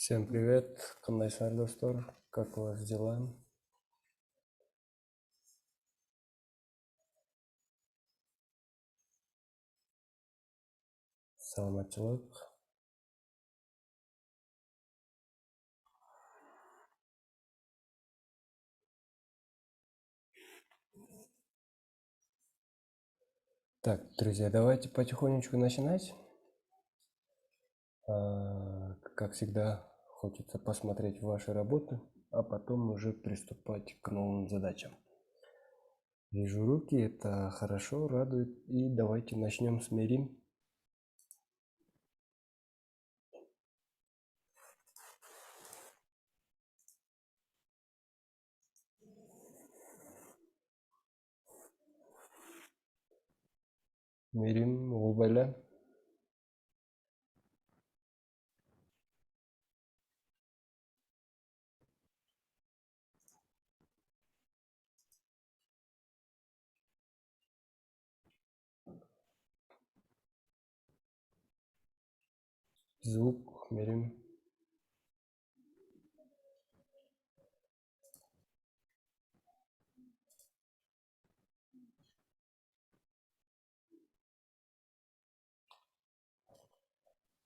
Всем привет, Канайсар достор, как у вас дела? Саламатчылык. Так, друзья, давайте потихонечку начинать. Как всегда, хочется посмотреть ваши работы, а потом уже приступать к новым задачам. Вижу руки, это хорошо, радует. И давайте начнем с Мерим. Мерим, Губаля. Звук, Мерим.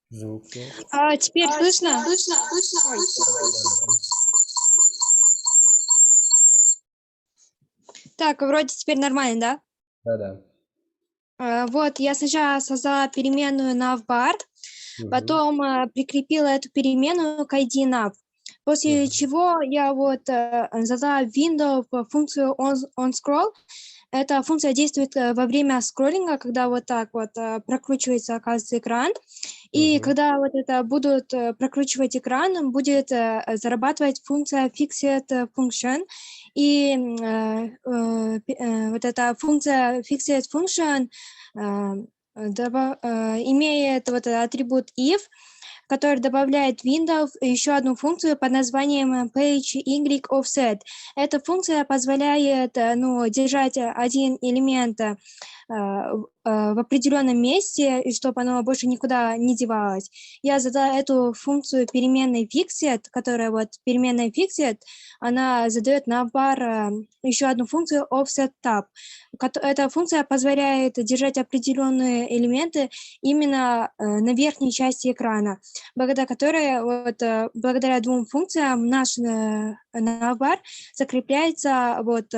Звук есть. Теперь слышно? Ой. Так, вроде теперь нормально, Да-да. да? Вот, я сначала создала переменную navbar, потом прикрепила эту переменную к ID nav. После чего я вот задала window функцию onScroll. Эта функция действует во время скроллинга, когда вот так вот прокручивается, оказывается, экран. И когда вот это будут прокручивать экран, будет зарабатывать функция fixed function. И вот эта функция fixed function имеет вот этот атрибут if, который добавляет в Windows еще одну функцию под названием PageY_offset. Эта функция позволяет держать один элемент в определенном месте, и чтобы оно больше никуда не девалось. Я задала эту функцию переменной fixed, которая вот переменная fixed, она задает navbar еще одну функцию offsetTab. Эта функция позволяет держать определенные элементы именно на верхней части экрана, благодаря которой благодаря двум функциям наш navbar закрепляется вот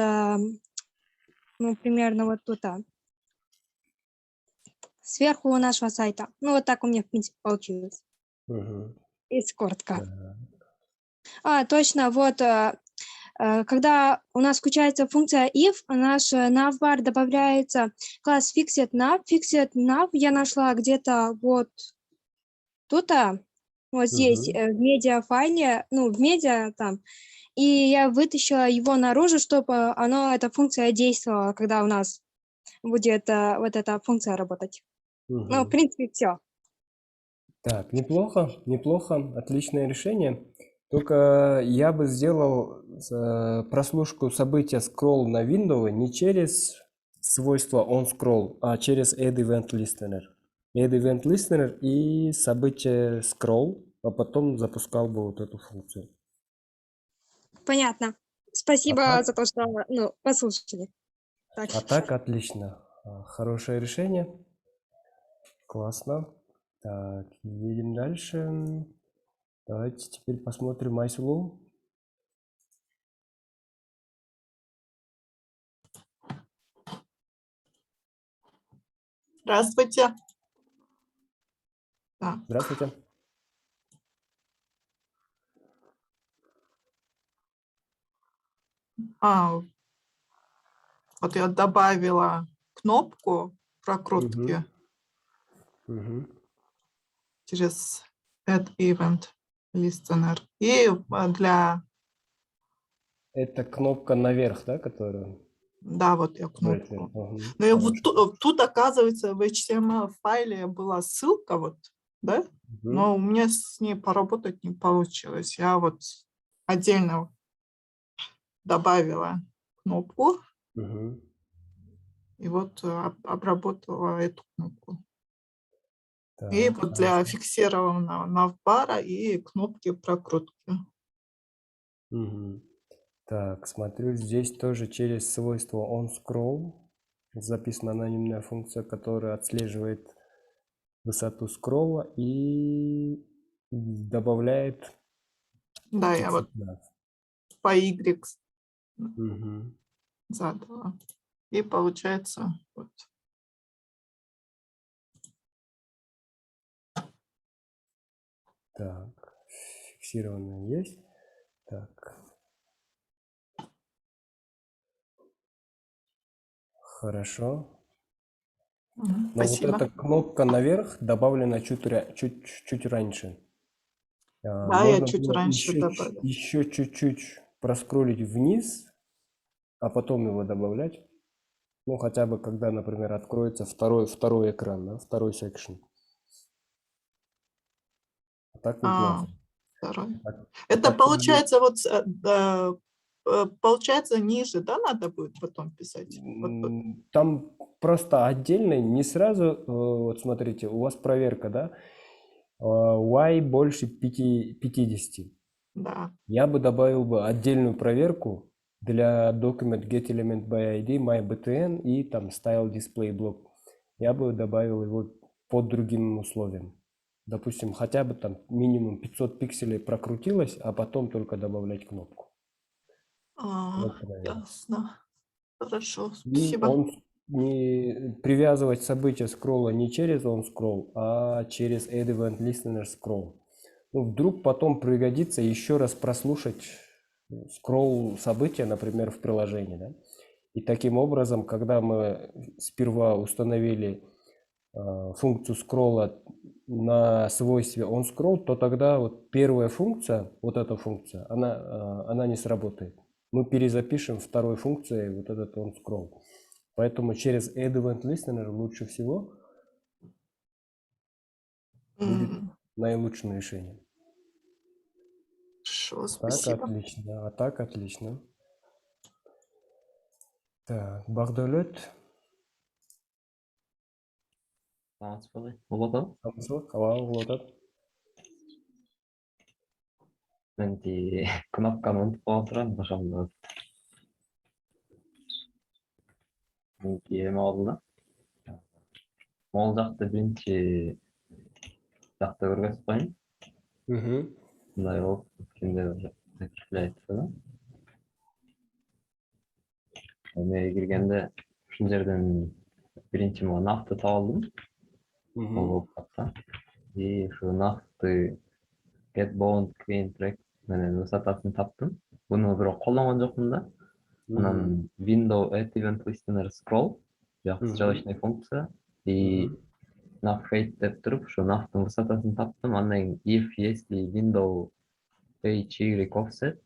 примерно вот тут, сверху у нашего сайта. Ну, вот так у меня, в принципе, получилось. Если коротко. Точно, вот, когда у нас включается функция if, наш navbar добавляется класс fixed nav. Fixed nav я нашла где-то вот тут, вот здесь, в медиа-файле, в медиа там, и я вытащила его наружу, чтобы эта функция действовала, когда у нас будет вот эта функция работать. Ну, в принципе, все. Так, неплохо, неплохо, отличное решение. Только я бы сделал прослушку события scroll на Windows не через свойство onScroll, а через add-event-listener. Add-event-listener и событие scroll, а потом запускал бы вот эту функцию. Понятно. Спасибо за то, что послушали. Так. А так, отлично. Хорошее решение. Классно. Так, едем дальше. Давайте теперь посмотрим iSlow. Здравствуйте. Здравствуйте. Вот я добавила кнопку прокрутки через Add Event Listener. И для... Это кнопка наверх, да, которая? Да, вот я кнопку. Угу. Но вот тут, оказывается, в HTML-файле была ссылка, вот, да? Но у меня с ней поработать не получилось. Я вот отдельно добавила кнопку и вот обработала эту кнопку. И Так, вот для хорошо. фиксированного навбара и кнопки прокрутки. Мгм. Так, смотрю, здесь тоже через свойство onScroll записана анонимная функция, которая отслеживает высоту скролла и добавляет Да, я вот фиксит-nav. по Y Мгм. задала. И получается вот. Так, фиксированная есть. Так, хорошо. Но вот Спасибо. эта кнопка наверх добавлена чуть раньше. Да, я Можно чуть было раньше добавила. еще чуть-чуть проскроллить вниз, а потом его добавлять. Ну, хотя бы, когда, например, откроется второй экран, да, второй секшн. А так А, неплохо. второй. А, а Это так как бы, получается вот, получается ниже, да, надо будет потом писать? там просто отдельно, не сразу, вот смотрите, у вас проверка, да, y больше 50. Да. Я бы добавил бы отдельную проверку для document getElementById, mybtn и там style display block. Я бы добавил его под другим условием. Допустим, хотя бы там минимум 500 пикселей прокрутилось, а потом только добавлять кнопку. Вот, наверное. Ясно. Хорошо, И спасибо. он не привязывать события скролла не через onScroll, а через add event listener scroll. Ну, вдруг потом пригодится еще раз прослушать скролл события, например, в приложении. Да? И таким образом, когда мы сперва установили функцию скролла на свойстве onScroll, то тогда вот первая функция, вот эта функция, она не сработает. Мы перезапишем второй функцией вот этот onScroll. Поэтому через add event listener лучше всего будет наилучшее решение. Хорошо, Так, спасибо. отлично. А так, отлично. Так, Багдалет. Хамзат, алау, Лотат. Мен кнопканы унутуп калып турам ошондо эме болду да. Могул жакты биринчи жакта көргөзүп коеюн. Мгм. Мындай болуп кимдир закрепляется да. Эмеге киргенде ушул жерден биринчи могу нафты таап алдым. Мгм. Болуп калат да. И ушу нафты get bound clean track менен высотасын таптым. Буну бирок колдонгон жокмун да. Мгм. Анан window at event listener scroll жакшылычный функция и Мгм. nav height деп туруп ушу навтын высотасын таптым. Андан кийин if если window page y offset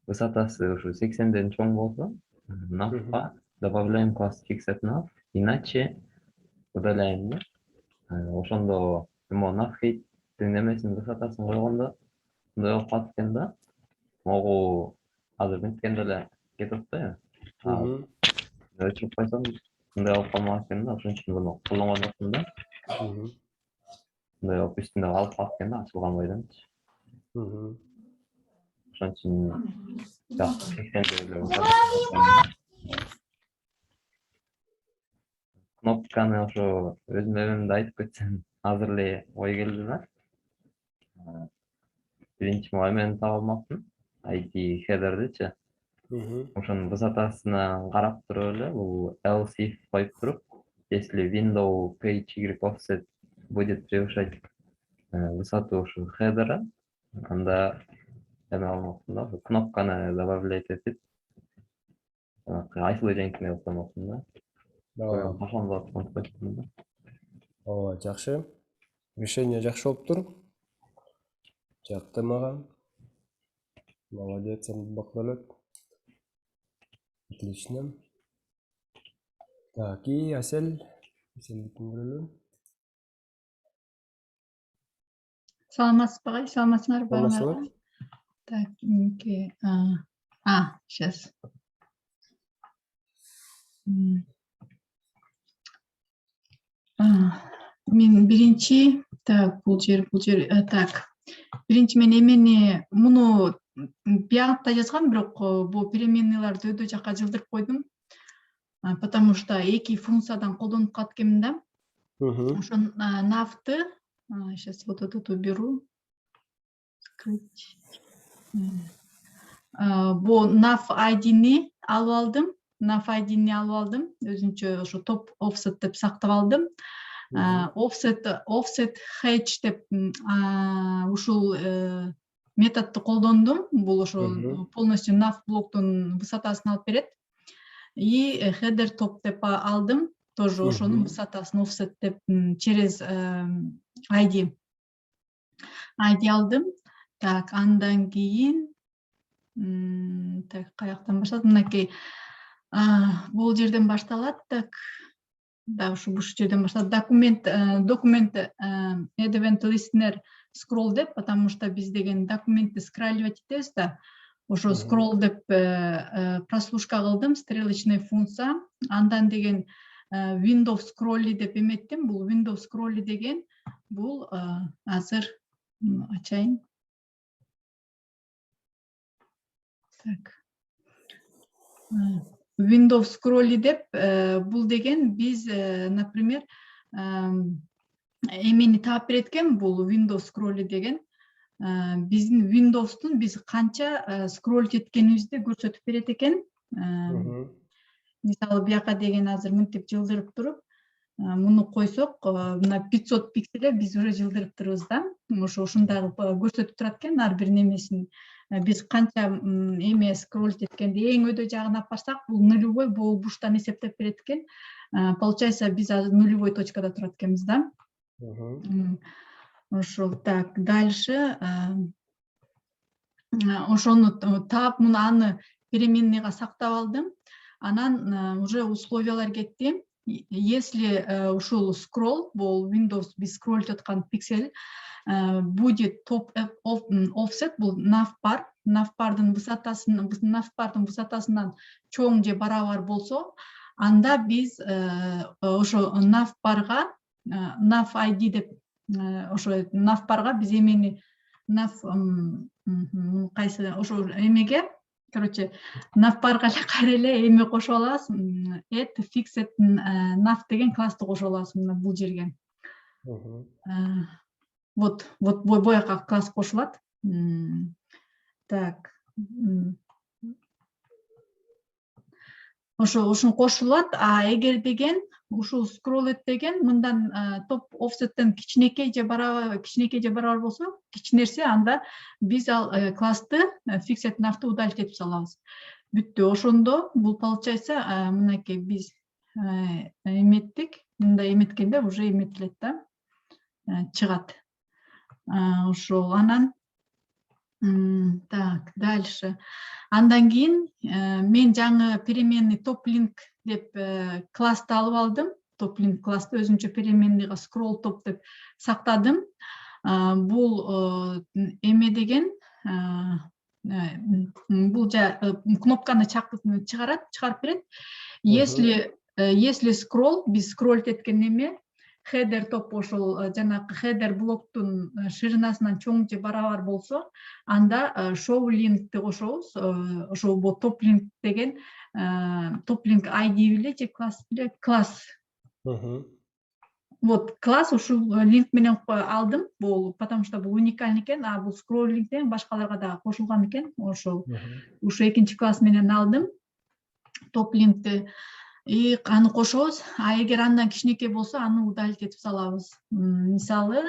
высотасы ушу 80ден чоң болсо навка добавляем класс fixed nav, иначе удаляем да. Ошондо могу nav heighттин эмесин высотасын койгондо мындай болуп калат экен да. Могу азыр минткенде эле кетип да. Мгм. Өчүрүп койсом мындай болуп калмак экен да. Ошон үчүн муну колдонгон жокмун да. Мгм. Мындай болуп үстүндө калып калат экен да, ачылган бойдончу. Мгм. Ошон үчүн жакшы 80 кнопканы ошо өзүм эбемде айтып кетсем азыр эле ой келди да. Биринчи могу эмени таап алмакмын. ID хедердичи. Мгм. Ошонун высотасына карап туруп эле бул else if коюп туруп, если window page y offset будет превышать высоту ушу хедера, анда эме алмакмын да, кнопканы добавлять этип, айсыл эжеңкине жасамакмын да. Ооба, Ошондо койсомун да. ооба, жакшы. Решение жакшы болуптур. Жакты мага. Молодец, Багдалет. Отлично. Так, и Асель. Аселдикин көрөлү. Саламатсызбы, баарыңарга. Саламатсызбы? Так, сейчас. Мен биринчи, так, бул жер, так. Биринчи мен эмени муну биягында жазгам, бирок бул переменныйларды өйдө жакка жылдырып койдум. Потому что эки функциядан колдонуп калат экенмин да. Ошо навты, сейчас вот этот уберу. Скрыть. Бул nav ID-ни алып алдым. Nav ID-ни алып алдым. Өзүнчө ошо топ offset деп сактап алдым. Offset hedge деп ушул методду колдондум. Бул ошо полностью nav блоктун высотасын алып берет. И header top деп алдым. Тоже ошонун высотасын offset деп через ID алдым. Так, андан кийин так, каяктан башталат? Мынакей бул жерден башталат. Так, да, ушу жерден башталат. Документ event listener scroll деп, потому что биз деген документти скролливать этебиз да. Ошо scroll деп прослушка кылдым, стрелочный функция. Андан деген Windows scrolly деп эметтим. Бул Windows scrolly деген бул азыр ачайын. Так. Windows scrolly деп бул деген биз, например, эмени таап берет экен, бул Windows scrolly деген биздин Windows'тун биз канча скролл эткенибизди көрсөтүп берет экен. Мисалы бияка деген азыр мынтип жылдырып туруп, муну койсок, мына 500 пикселе биз уже жылдырып турубуз да. Ошондой көрсөтүп турат экен ар бир немесин. Биз канча эме скролл эткенди эң өйдө жагына алып барсак, бул нулевой, бул буштан эсептеп берет экен. Получается, биз азыр нулевой точкада турат экенбиз да. Ошол. Так, дальше ошону таап, муну аны переменныйга сактап алдым. Анан уже условиялар кетти. Если ушул scroll, бул Windows биз скроллить аткан пиксель будет top offset, бул navbarдын высотасынан чоң же барабар болсо, анда биз ошо navbarга nav ID деп ошо navbarга биз эмени кайсы ошо эмеге, короче, navbarга кайра эле эме кошуп алабыз. Add fixed nav деген классты кошуп алабыз мына бул жерге. Вот бояка класс кошулат. Так. Ошо кошулат, эгер деген ушул scroll деген мындан топ offset'ten кичинекей же барабар болсо, кичинерсе, анда биз ал классты fixed nav'ты удалить этип салабыз. Бүттү. Ошондо бул получается, мынакей биз эметтик, мындай эметкенде уже эметилет да, чыгат. Ошол анан так, дальше. Андан кийин мен жаңы переменный топ-линк деп классты алып алдым. Топ-линк классты өзүнчө переменныйга scroll top деп сактадым. Бул эме деген бул кнопканы чыгарып берет. Если scroll, биз scroll эткен эме header топ ошол жанагы header блоктун ширинасынан чоң же барабар болсо, анда show link'ти кошобуз. Ошол бул топ link деген топ link ID биле же класс биле, класс. Вот класс ушул линк менен алдым. Бул потому что бул уникаль экен, бул scroll link деген башкаларга да кошулган экен. Ошол ушу экинчи класс менен алдым топ линкти. И аны кошобуз. Эгер андан кичинекей болсо, аны удалить этип салабыз. Мисалы,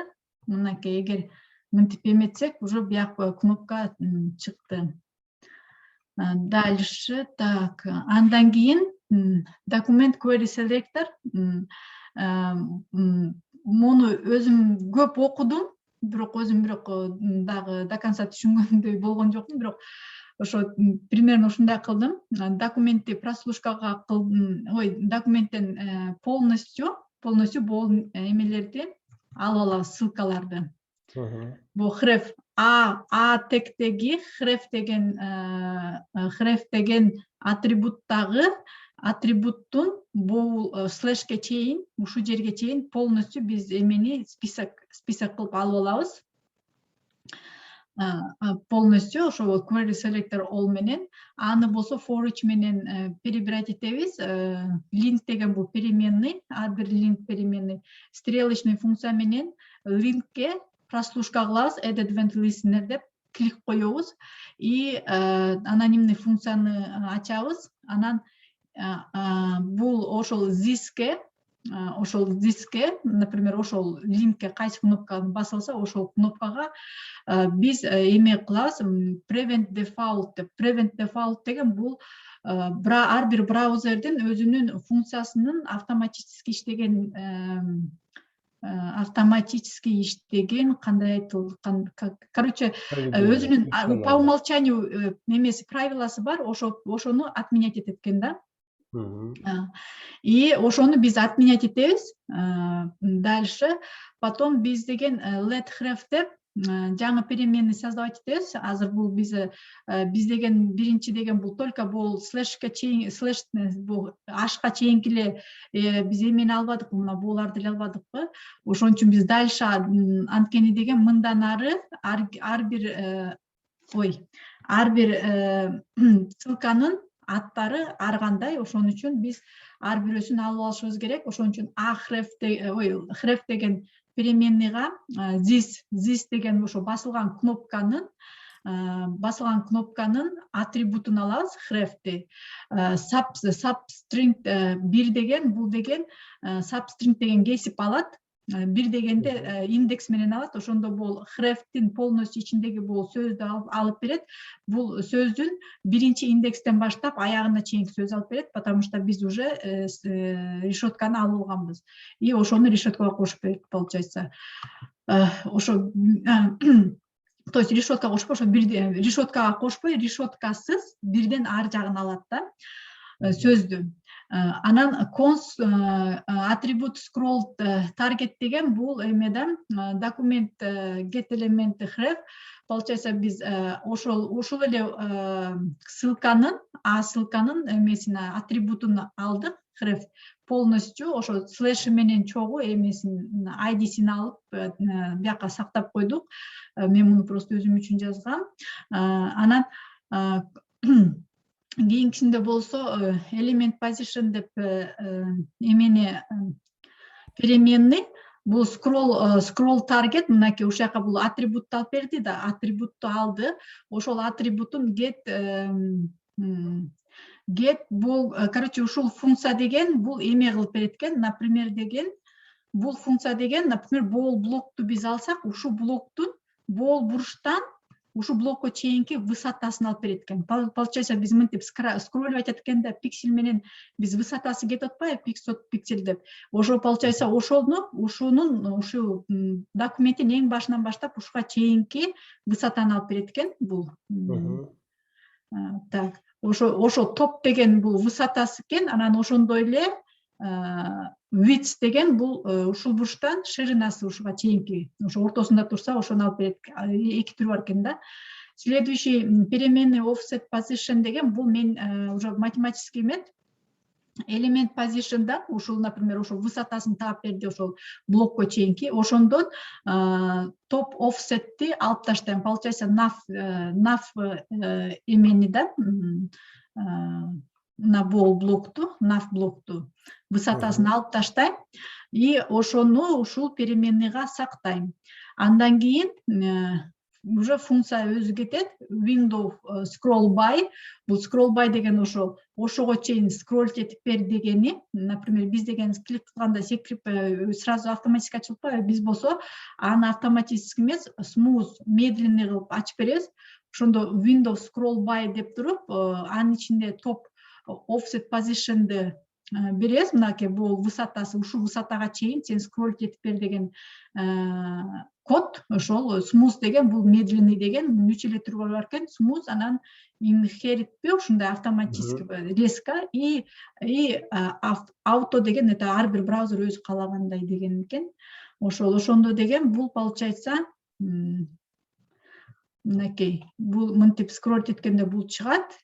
мынакей, эгер мынтип эметсек, уже бияк кнопка чыкты. Дальше, так, андан кийин document query selector. Муну өзүм көп окудум, бирок дагы до конца түшүнгөндөй болгон жокмун, бирок ошо примерно ушундай кылдым. Документти прослушкага кылдым. Документтен полностью бул эмелерди алып алабыз, ссылкаларды. Бул href тегтеги href деген атрибуттагы атрибуттун бул слешке чейин, ушул жерге чейин полностью биз эмени список кылып алып алабыз. Полностью ошо query selector all менен, аны болсо for each менен перебирать этебиз. Link деген бул переменный, ар бир link переменный. Стрелочный функция менен линкке прослушка кылабыз, add event listener деп клик коебуз и анонимный функцияны ачабыз. Анан бул ошол тhisке, например, ошол линкке кайсы кнопканы басылса, ошол кнопкага биз эме кылабыз, prevent default деп. Prevent default деген бул ар бир браузердин өзүнүн функциясынын автоматически иштеген кандай айтылган, короче, өзүнүн по умолчанию немеси правиласы бар, ошону отменять этет экен да. И ошону биз отменять этебиз. Дальше потом биз деген let href деп жаңы переменный создавать этебиз. Азыр бул биз деген биринчи деген бул только бул слешке чейин, слеш бул ашка чейинки эле биз эмени албадык, мына буларды эле албадыкпы. Ошон үчүн биз дальше анткени деген мындан ары ар бир ссылканын аттары ар кандай, ошон үчүн биз ар бирөөсүн алып алышыбыз керек. Ошон үчүн href деген переменныйга this деген ошо басылган кнопканын атрибутун алабыз, hrefти. Substring 1 деген бул деген substring деген кесип алат. Бир дегенде индекс менен алат. Ошондо бул hrefтин полностью ичиндеги бул сөздү алып берет. Бул сөздүн биринчи индекстен баштап аягына чейинки сөз алып берет, потому что биз уже решетканы алып алганбыз. И ошону решеткага кошуп берет, получается. Ошо то есть решеткага кошпой, ошо решеткага кошпой, решеткасыз бирден ар жагын алат да сөздү. Анан атрибут scroll target деген бул эмеде документ get элементи href. Получается биз ошол эле ссылканын эмесин атрибутун алдык, href полностью ошо слэш менен чогуу эмесин ID-син алып бияка сактап койдук. Мен муну просто өзүм үчүн жазгам. Анан кийинкисинде болсо element position деп эмени переменный, бул scroll target, мынакей ушул жака бул атрибутту алып берди да, атрибутту алды. Ошол атрибутун get бул, короче, ушул функция деген бул эме кылып берет экен. Например деген бул функция деген, например, бол блокту биз алсак, ушул блоктун бол буруштан ушул блокко чейинки высотасын алып берет экен. Получается биз мынтип скроллить этет экен да, пиксель менен биз высотасы кетип атпайбы, пиксель деп. Ошо получается ушул документтин эң башынан баштап ушуга чейинки высотаны алып берет экен бул. Так, ошо топ деген бул высотасы экен, анан ошондой эле width деген бул ушул буруштан ширинасы ушуга чейинки, ошо ортосунда турса ошону алып берет. Эки түрү бар экен да. Следующий переменный offset position деген бул мен уже математический эмет. Element position'да ушул, например, ошол высотасын таап берди ошол блокко чейинки. Ошондон топ offset'ти алып таштайм. Получается nav эмени да, на бол блокту, nav блокту высотасын алып таштайм и ошону ушул переменныйга сактайм. Андан кийин уже функция өзү кетет. Window scroll by, бул scroll by деген ошого чейин скроллить этип бер дегени. Например, биз деген клик кылганда секирип сразу автоматически ачылып калбайбы, биз болсо аны автоматически эмес, smooth, медленный кылып ачып беребиз. Ошондо Window scroll by деп туруп, анын ичинде топ offset position'ды беребиз. Мынакей бул высотасы, ушул высотага чейин сен скроллить этип бер деген код. Ошол smooth деген бул медленный деген, үч эле түрү бар экен. Smooth, анан inheritпи, ушундай автоматически резко и auto деген это ар бир браузер өзү каалагандай деген экен. Ошондо деген бул получается мынакей бул мынтип скроллить эткенде бул чыгат.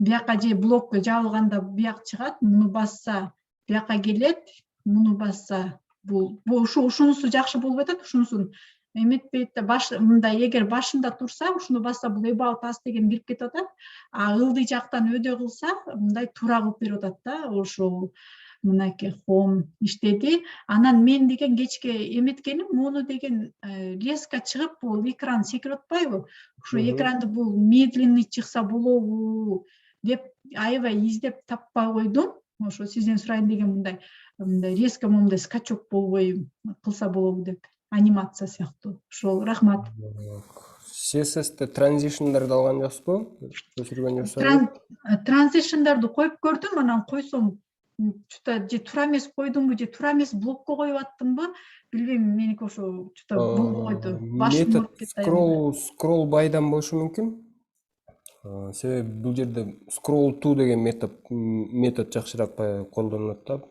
бияка же блок жабылганда бияк чыгат, муну басса бияка келет, муну басса бул ушунусу жакшы болуп атат, ушунусун эметпейт да мындай эгер башында турса ушуну басса бул about us деген кирип кетип атат, а ылдый жактан өдө кылса мындай туура кылып берип атат да. Ошол мынакей home иштеди. Анан мен деген кечке эметкеним муну деген резко чыгып бул экран секирип атпайбы? Ушу экранды бул медленный чыкса болобу деп аябай издеп таппай койдум. Ошо сизден сурайын деген мындай резко мындай скачок болбой кылса болобу деп, анимация сыяктуу. Ошол, рахмат. CSS'те транзишндарды алган жоксузбу? Өчүргөн жоксузбу? Транзишндарды коюп көрдүм, анан койсом чута же туура эмес койдумбу, же туура эмес блокко коюп аттымбы, билбейм, меники ошо чута болбой койду. Башым ооруп кетти. Scroll by'дан болушу мүмкүн. Себеби бул жерде scroll to деген метод жакшыраак колдонулат да.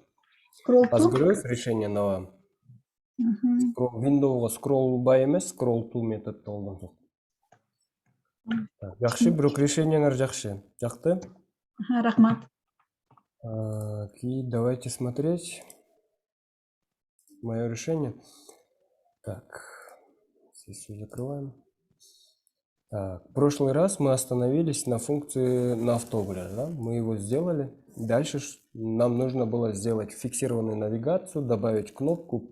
Scroll to? Азыр көрөбүз решение ава. Window'га scroll by эмес, scroll to метод колдонсок. Жакшы, бирок решениялар жакшы. Жакты? Рахмат. Давайте смотреть мое решение. Так, здесь все закрываем. Так, в прошлый раз мы остановились на функции NavToggle, да? Мы его сделали. Дальше нам нужно было сделать фиксированную навигацию, добавить кнопку.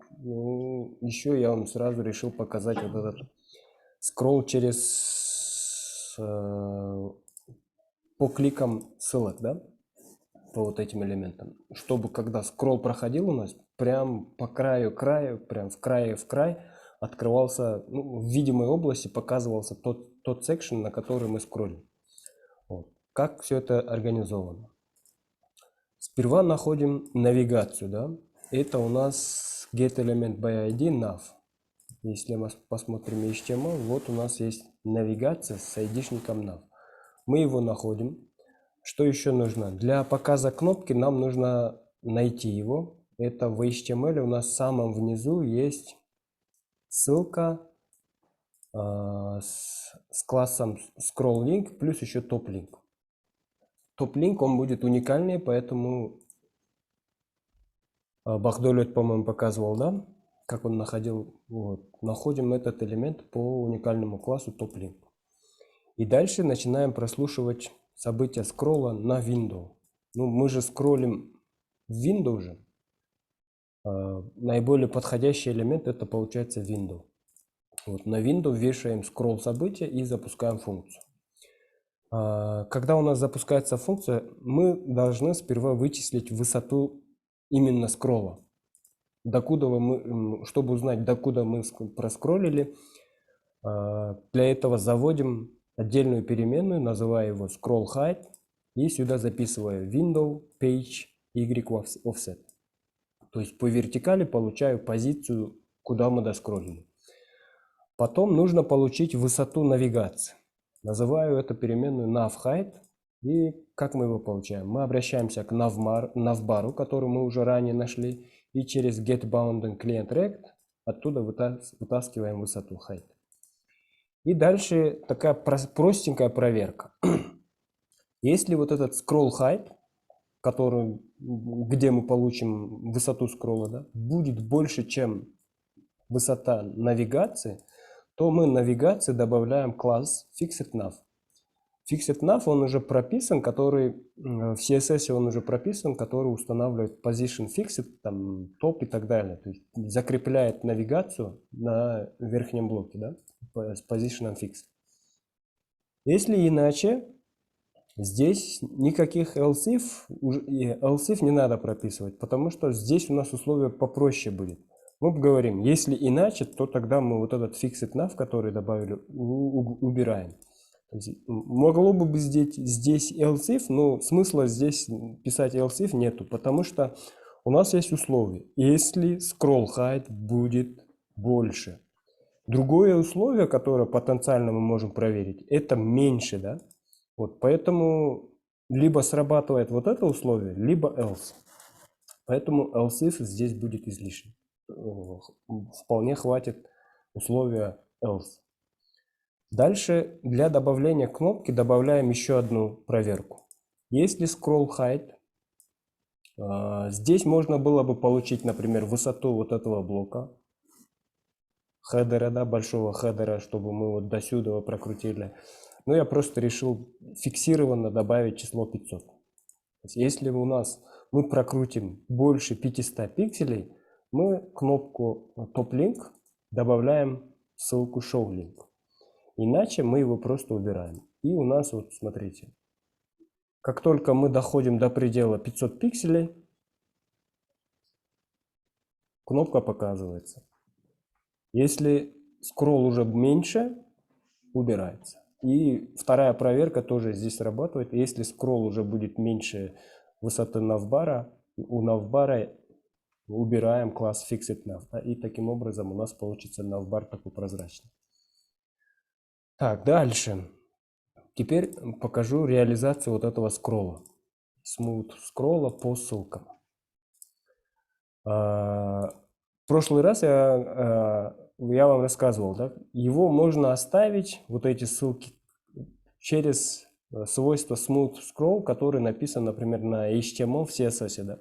Еще я вам сразу решил показать вот этот скролл через по кликам ссылок, да? По вот этим элементам, чтобы когда скролл проходил у нас, прям по краю, прям в край открывался, в видимой области показывался тот секшн, на который мы скроллим. Вот. Как все это организовано? Сперва находим навигацию, да? Это у нас getElement by ID nav. Если мы посмотрим HTML, вот у нас есть навигация с ID-шником nav. Мы его находим. Что еще нужно? Для показа кнопки нам нужно найти его. Это в HTML у нас в самом внизу есть ссылка с классом scroll-link плюс еще top-link. Топ-линк он будет уникальный, поэтому Бахдолет, по-моему, показывал, да, как он находил. Вот. Находим этот элемент по уникальному классу топ-линк. И дальше начинаем прослушивать события скролла на Windows. Мы же скроллим в Windows же. Наиболее подходящий элемент это получается Windows. Вот, на Windows вешаем скролл события и запускаем функцию. Когда у нас запускается функция, мы должны сперва вычислить высоту именно скролла. Чтобы узнать, докуда мы проскроллили, для этого заводим отдельную переменную, называя его scroll_height, и сюда записываю window page y offset. То есть по вертикали получаю позицию, куда мы доскроллили. Потом нужно получить высоту навигации. Называю эту переменную navHeight. И как мы его получаем? Мы обращаемся к navbar, который мы уже ранее нашли, и через getBounding client_rect оттуда вытаскиваем высоту height. И дальше такая простенькая проверка. Если вот этот scroll_height, где мы получим высоту скролла, да, будет больше, чем высота навигации, то мы навигации добавляем класс fixedNav. fixedNav он уже прописан, который в CSS он уже прописан, который устанавливает position fixed, там топ и так далее. То есть закрепляет навигацию на верхнем блоке, да, с position fixed. Если иначе, здесь никаких else if не надо прописывать, потому что здесь у нас условие попроще будет. Мы говорим, если иначе, то тогда мы вот этот fixedNav, который добавили, убираем. Могло бы быть здесь else if, но смысла здесь писать else if нету, потому что у нас есть условие. Если scroll_height будет больше. Другое условие, которое потенциально мы можем проверить, это меньше, да? Вот, поэтому либо срабатывает вот это условие, либо else. Поэтому else if здесь будет излишне. Вполне хватит условия else. Дальше для добавления кнопки добавляем еще одну проверку. Если scroll height, здесь можно было бы получить, например, высоту вот этого блока, хедера, да, большого хедера, чтобы мы вот до сюда его прокрутили. Но я просто решил фиксированно добавить число 500. То есть если мы прокрутим больше 500 пикселей, мы кнопку Top Link добавляем ссылку Show Link. Иначе мы его просто убираем. И у нас, вот смотрите, как только мы доходим до предела 500 пикселей, кнопка показывается. Если скролл уже меньше, убирается. И вторая проверка тоже здесь срабатывает. Если скролл уже будет меньше высоты навбара, у навбара убираем класс Fixed Nav. И таким образом у нас получится навбар такой прозрачный. Так, дальше. Теперь покажу реализацию вот этого скролла. Smooth скролла по ссылкам. В прошлый раз я вам рассказывал, да, его можно оставить, вот эти ссылки, через свойство Smooth Scroll, который написан, например, на HTML в CSS, да.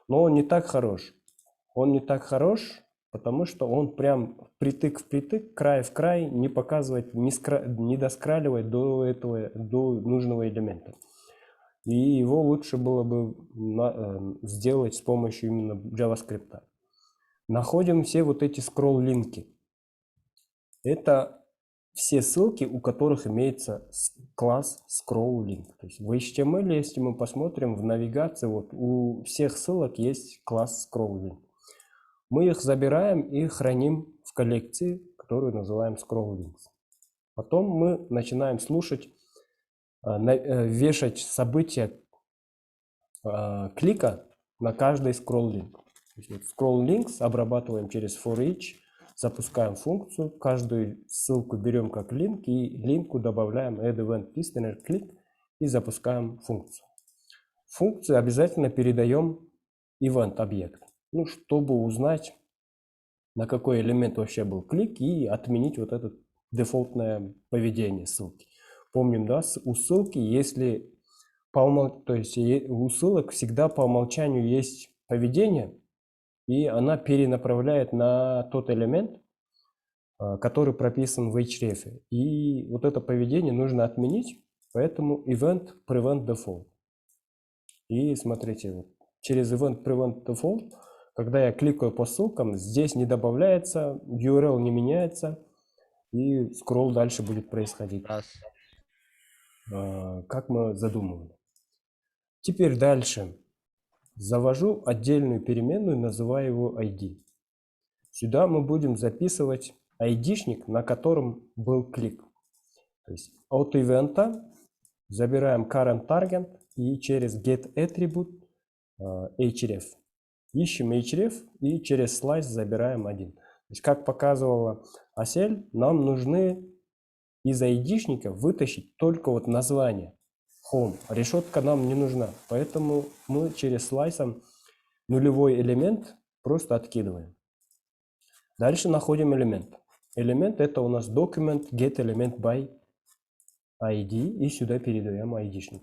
Но он не так хорош. Он не так хорош, потому что он прям впритык в притык, край в край не показывает, не доскраливает до нужного элемента. И его лучше было бы сделать с помощью именно JavaScript. Находим все вот эти скролл-линки. Это все ссылки, у которых имеется класс scroll-link. То есть в HTML, если мы посмотрим в навигации, вот у всех ссылок есть класс scroll-link. Мы их забираем и храним в коллекции, которую называем scroll-links. Потом мы начинаем слушать, вешать события клика на каждый scroll-link. Scroll-links обрабатываем через for each, запускаем функцию, каждую ссылку берем как линк и линку добавляем add event listener click и запускаем функцию. В функцию обязательно передаем event объект, ну, чтобы узнать, на какой элемент вообще был клик и отменить вот это дефолтное поведение ссылки. Помним, да, у ссылки, если то есть у ссылок всегда по умолчанию есть поведение, и она перенаправляет на тот элемент, который прописан в href. И вот это поведение нужно отменить, поэтому event prevent default. И смотрите, вот, через event prevent default, когда я кликаю по ссылкам, здесь не добавляется, URL не меняется, и скролл дальше будет происходить, как мы задумывали. Теперь дальше. Завожу отдельную переменную, называю его ID. Сюда мы будем записывать ID-шник, на котором был клик. То есть от ивента забираем current target и через get attribute href. Ищем href и через slice забираем один. То есть, как показывала Асель, нам нужны из ID-шника вытащить только вот название. Home. Решетка нам не нужна, поэтому мы через слайсом нулевой элемент просто откидываем. Дальше находим элемент. Элемент это у нас document get element by ID и сюда передаем ID-шник.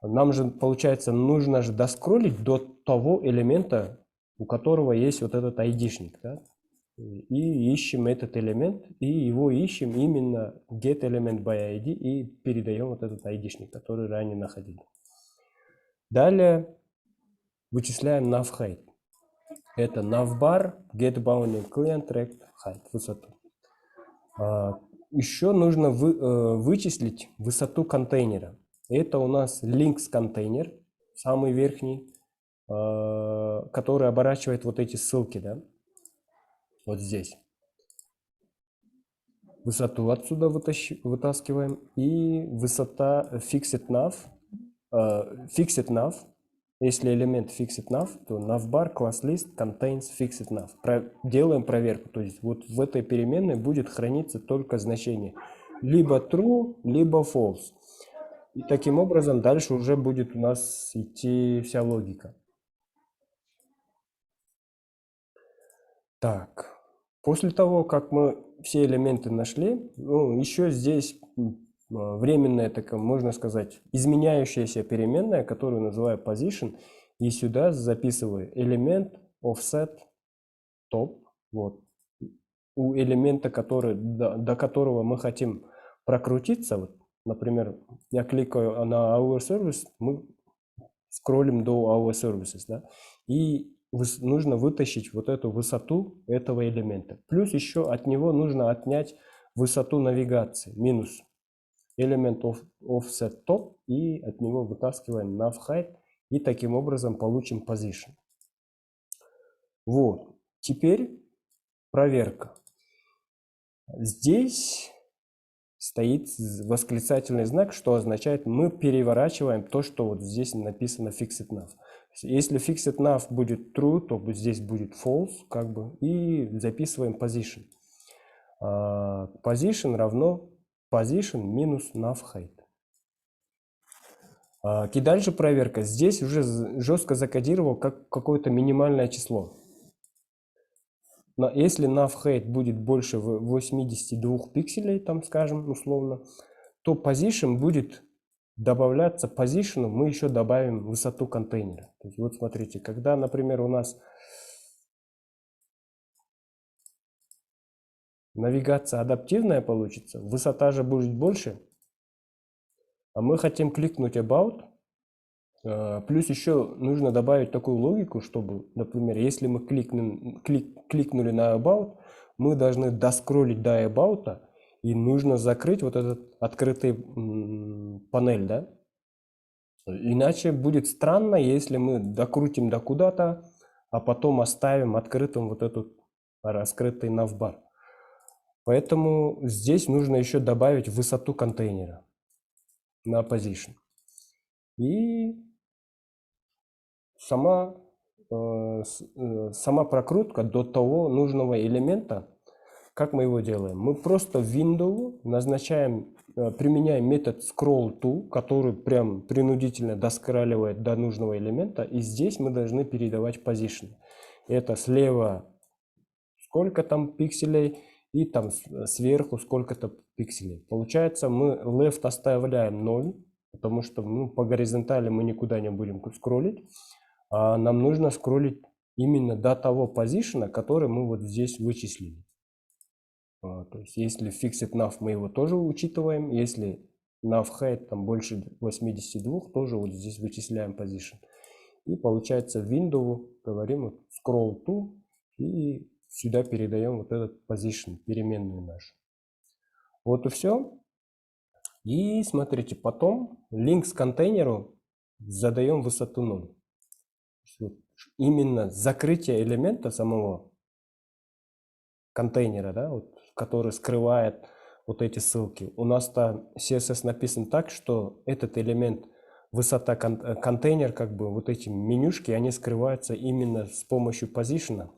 Нам же, получается, нужно же доскроллить до того элемента, у которого есть вот этот ID-шник. Да? И ищем этот элемент, и его ищем именно get element by ID и передаем вот этот ID-шник, который ранее находили. Далее вычисляем navHeight. Это navbar, get bounding client rect height, высоту. Еще нужно вычислить высоту контейнера. Это у нас links контейнер, самый верхний, который оборачивает вот эти ссылки, да? Вот здесь. Высоту отсюда вытаскиваем. И высота fixed nav. Fixed nav. Если элемент fixed nav, то navbar class list contains fixed nav. Делаем проверку. То есть вот в этой переменной будет храниться только значение либо true, либо false. И таким образом дальше уже будет у нас идти вся логика. Так, после того, как мы все элементы нашли, ну, еще здесь временная, такая, можно сказать, изменяющаяся переменная, которую называю position, и сюда записываю элемент offset top. Вот. У элемента, который, до которого мы хотим прокрутиться, вот, например, я кликаю на Our Service, мы скроллим до Our Services, да, и нужно вытащить вот эту высоту этого элемента. Плюс еще от него нужно отнять высоту навигации, минус элемент offset top, и от него вытаскиваем nav height, и таким образом получим position. Вот, теперь проверка. Здесь стоит восклицательный знак, что означает, мы переворачиваем то, что вот здесь написано fixed nav. Если fixed nav будет true, то здесь будет false, как бы, и записываем position. Position равно position минус nav height. И дальше проверка. Здесь уже жестко закодировал как какое-то минимальное число. Но если nav height будет больше 82 пикселей, там скажем условно, то position будет добавляться position, мы еще добавим высоту контейнера. То есть вот смотрите, когда, например, у нас навигация адаптивная получится, высота же будет больше, а мы хотим кликнуть about, плюс еще нужно добавить такую логику, чтобы, например, если мы кликнули на about, мы должны доскроллить до about, и нужно закрыть вот этот открытый панель, да? Иначе будет странно, если мы докрутим до куда-то, а потом оставим открытым вот этот раскрытый navbar. Поэтому здесь нужно еще добавить высоту контейнера на position. И сама прокрутка до того нужного элемента, как мы его делаем? Мы просто в window назначаем, применяем метод scroll_to, который прям принудительно доскраливает до нужного элемента, и здесь мы должны передавать position. Это слева сколько там пикселей, и там сверху сколько-то пикселей. Получается, мы left оставляем 0, потому что по горизонтали мы никуда не будем скроллить. А нам нужно скроллить именно до того позишена, который мы вот здесь вычислили. То есть если fixed nav, мы его тоже учитываем. Если nav height там больше 82, тоже вот здесь вычисляем position. И получается в window говорим вот scroll to, и сюда передаем вот этот position, переменную нашу. Вот и все. И смотрите, потом links к контейнеру задаем высоту 0. Именно закрытие элемента самого контейнера, да, вот, который скрывает вот эти ссылки. У нас-то CSS написан так, что этот элемент, высота контейнер, как бы вот эти менюшки, они скрываются именно с помощью position.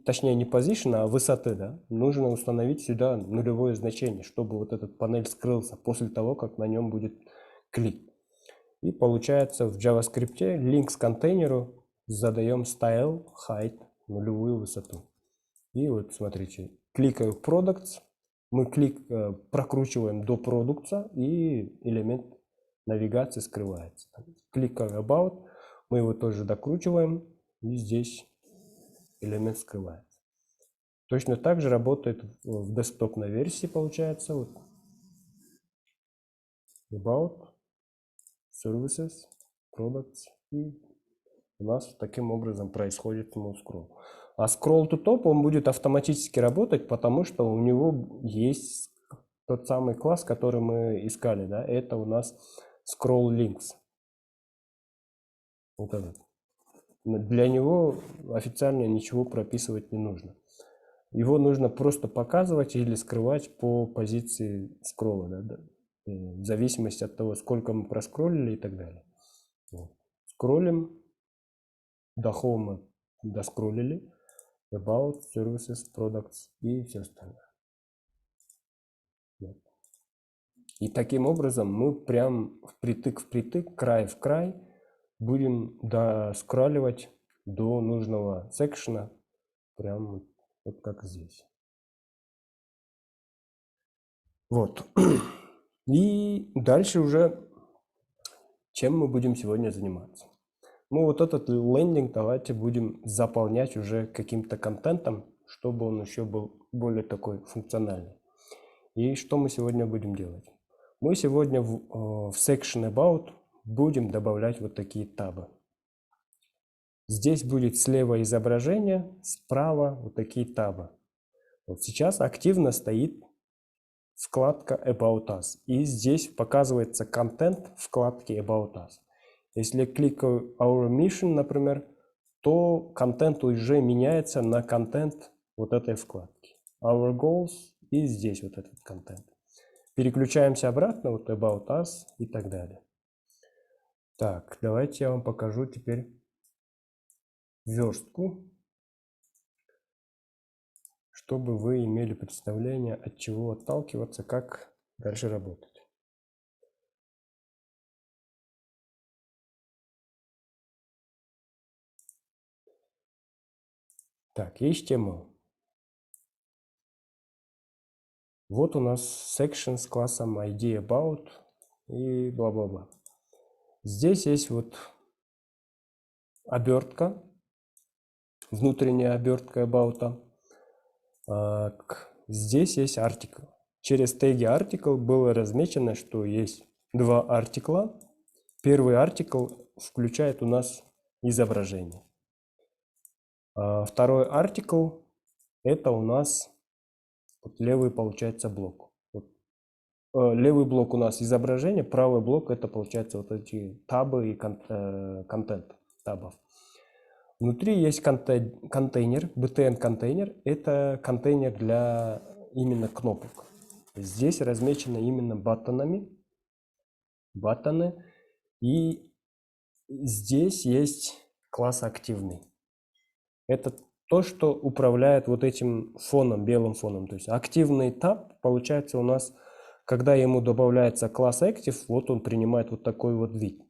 Точнее не position, а высоты, да. Нужно установить сюда нулевое значение, чтобы вот этот панель скрылся после того, как на нем будет клик. И получается в JavaScript links к контейнеру задаем style height, нулевую высоту. И вот смотрите, кликаю products, мы прокручиваем до products, и элемент навигации скрывается. Кликаю about, мы его тоже докручиваем, и здесь элемент скрывается. Точно так же работает в десктопной версии, получается. Вот. About, services, products, и у нас таким образом происходит scroll. А scroll to top он будет автоматически работать, потому что у него есть тот самый класс, который мы искали, да, это у нас scroll links. Вот этот. Для него официально ничего прописывать не нужно. Его нужно просто показывать или скрывать по позиции скролла, да, в зависимости от того, сколько мы проскроллили и так далее. Вот. Скроллим, до home доскроллили, about, services, products и все остальное. Вот. И таким образом мы прям впритык, край в край будем доскролливать до нужного секшена, прям вот как здесь. Вот. И дальше уже, чем мы будем сегодня заниматься. Ну, вот этот лендинг давайте будем заполнять уже каким-то контентом, чтобы он еще был более такой функциональный. И что мы сегодня будем делать? Мы сегодня в Section About будем добавлять вот такие табы. Здесь будет слева изображение, справа вот такие табы. Вот сейчас активно стоит вкладка About Us. И здесь показывается контент вкладки About Us. Если кликаю Our Mission, например, то контент уже меняется на контент вот этой вкладки. Our Goals и здесь вот этот контент. Переключаемся обратно, вот About Us и так далее. Так, давайте я вам покажу теперь верстку, чтобы вы имели представление, от чего отталкиваться, как дальше работать. Так, HTML. Вот у нас section с классом ID About и бла-бла-бла. Здесь есть вот обертка, внутренняя обертка About. Здесь есть артикл. Через теги артикл было размечено, что есть два артикла. Первый артикл включает у нас изображение. Второй артикл это у нас вот левый получается блок. Вот, левый блок у нас изображение, правый блок это получается вот эти табы и контент табов. Внутри есть контейнер, btn контейнер, это контейнер для именно кнопок. Здесь размечено именно баттоны, и здесь есть класс активный. Это то, что управляет вот этим фоном, белым фоном. То есть активный таб получается у нас, когда ему добавляется класс active, вот он принимает вот такой вот вид.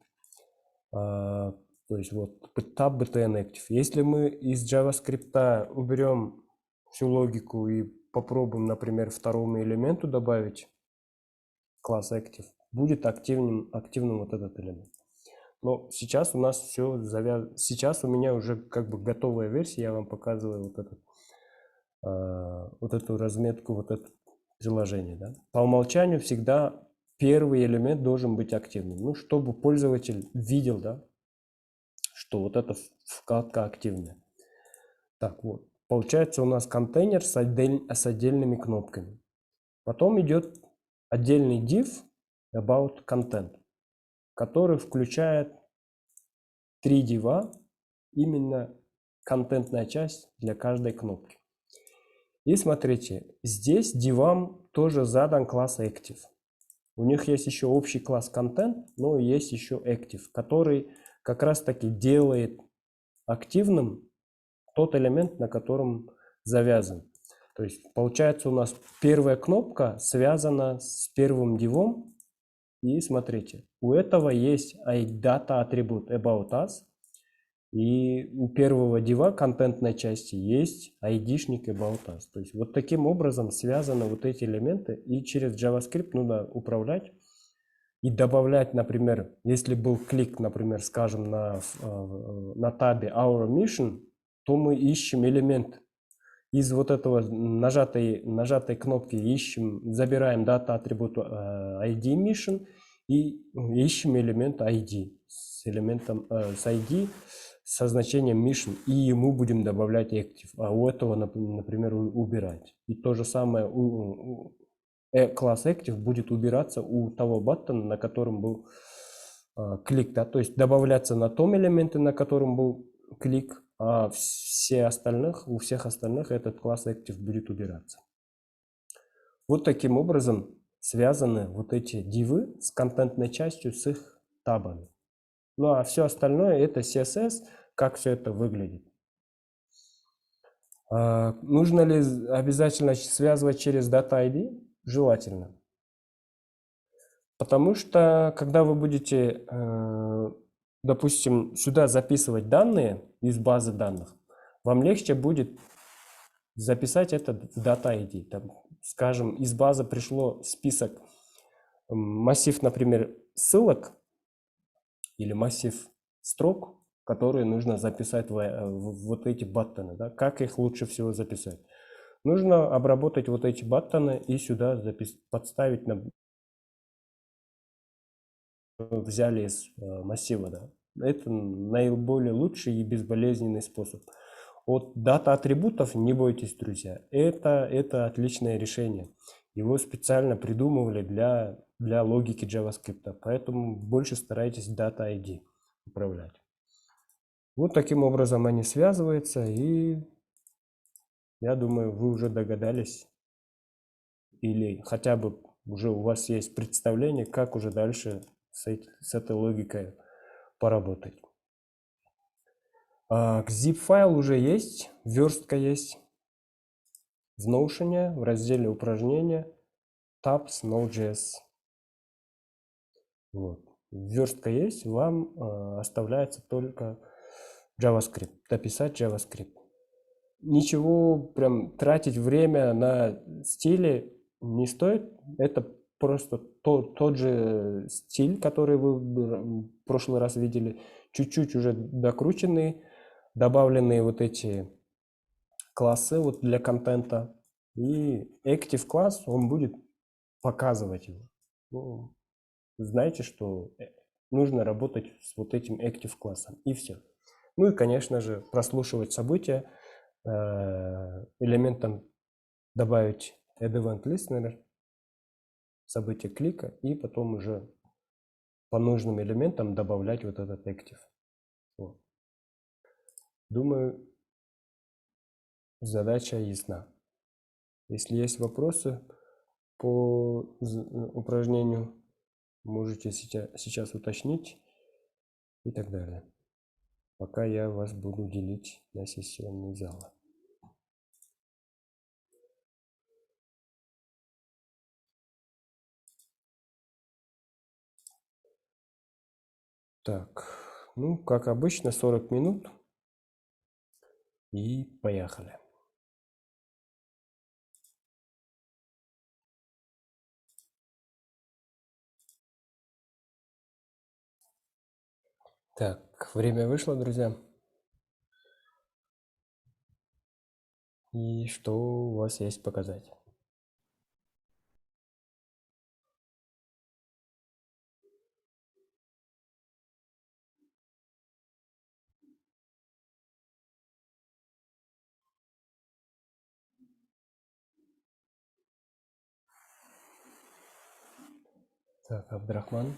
То есть вот tab btn active. Если мы из JavaScript уберем всю логику и попробуем, например, второму элементу добавить класс active, будет активным вот этот элемент. Но сейчас у нас все завязано. Сейчас у меня уже как бы готовая версия. Я вам показываю вот эту разметку, вот это приложение. Да? По умолчанию всегда первый элемент должен быть активным. Ну, чтобы пользователь видел, да, что вот эта вкладка активная. Так, вот. Получается у нас контейнер с отдельными кнопками. Потом идет отдельный div about content, который включает 3 дива, именно контентная часть для каждой кнопки. И смотрите, здесь дивам тоже задан класс active. У них есть еще общий класс content, но есть еще active, который как раз таки делает активным тот элемент, на котором завязан. То есть получается у нас первая кнопка связана с первым дивом. И смотрите, у этого есть data атрибут about us. И у первого дива контентной части есть ID-шник about us. То есть вот таким образом связаны вот эти элементы. И через JavaScript нужно управлять и добавлять, например, если был клик, например, скажем, на табе Our Mission, то мы ищем элемент из вот этого нажатой кнопки, забираем дата атрибут ID Mission и ищем элемент ID с ID со значением Mission, и ему будем добавлять active, а у этого, например, убирать. И то же самое класс active будет убираться у того баттона, на котором был клик, да? То есть добавляться на том элементе, на котором был клик, а у всех остальных этот класс active будет убираться. Вот таким образом связаны вот эти дивы с контентной частью, с их табами. Ну а все остальное это CSS, как все это выглядит. Нужно ли обязательно связывать через Data ID? Желательно. Потому что когда вы будете, допустим, сюда записывать данные из базы данных, вам легче будет записать это в Data ID. Там, скажем, из базы пришло список массив, например, ссылок или массив строк, которые нужно записать в вот эти баттоны. Да? Как их лучше всего записать? Нужно обработать вот эти баттоны и сюда подставить, взяли из массива. Да? Это наиболее лучший и безболезненный способ. От дата атрибутов не бойтесь, друзья. Это отличное решение. Его специально придумывали для логики JavaScript. Поэтому больше старайтесь Data ID управлять. Вот таким образом они связываются. И я думаю, вы уже догадались. Или хотя бы уже у вас есть представление, как уже дальше с этой логикой поработать. Zip-файл уже есть, верстка есть. В Notion, в разделе упражнения, tabs Node.js. Вот. Верстка есть, вам оставляется только JavaScript, дописать JavaScript. Ничего прям тратить время на стили не стоит. Это просто тот же стиль, который вы в прошлый раз видели, чуть-чуть уже докрученный, добавленные вот эти классы вот для контента. И Active класс, он будет показывать его. Ну, знаете, что нужно работать с вот этим Active классом. И все. Ну и, конечно же, прослушивать события. Элементом добавить Add Event Listener, событие клика, и потом уже по нужным элементам добавлять вот этот Active. Вот. Думаю, задача ясна. Если есть вопросы по упражнению, можете сейчас уточнить и так далее. Пока я вас буду делить на сессионные залы. Так, ну, как обычно, 40 минут. И поехали. Так, время вышло, друзья. И что у вас есть показать? Так, Абдрахман,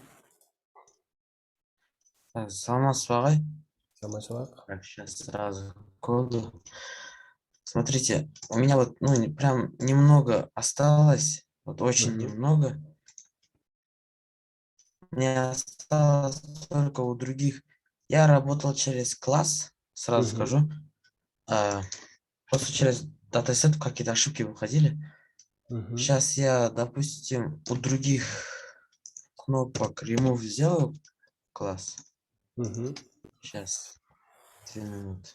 Так, Саламат Свагай. Самачалак. Так, сейчас сразу коду. Смотрите, у меня вот, ну, прям немного осталось, вот очень немного. Мне осталось только у других. Я работал через класс, сразу скажу. Просто через датасет какие-то ошибки выходили. Сейчас я, допустим, у других кнопок remove сделаю класс. Сейчас. 2 минуты.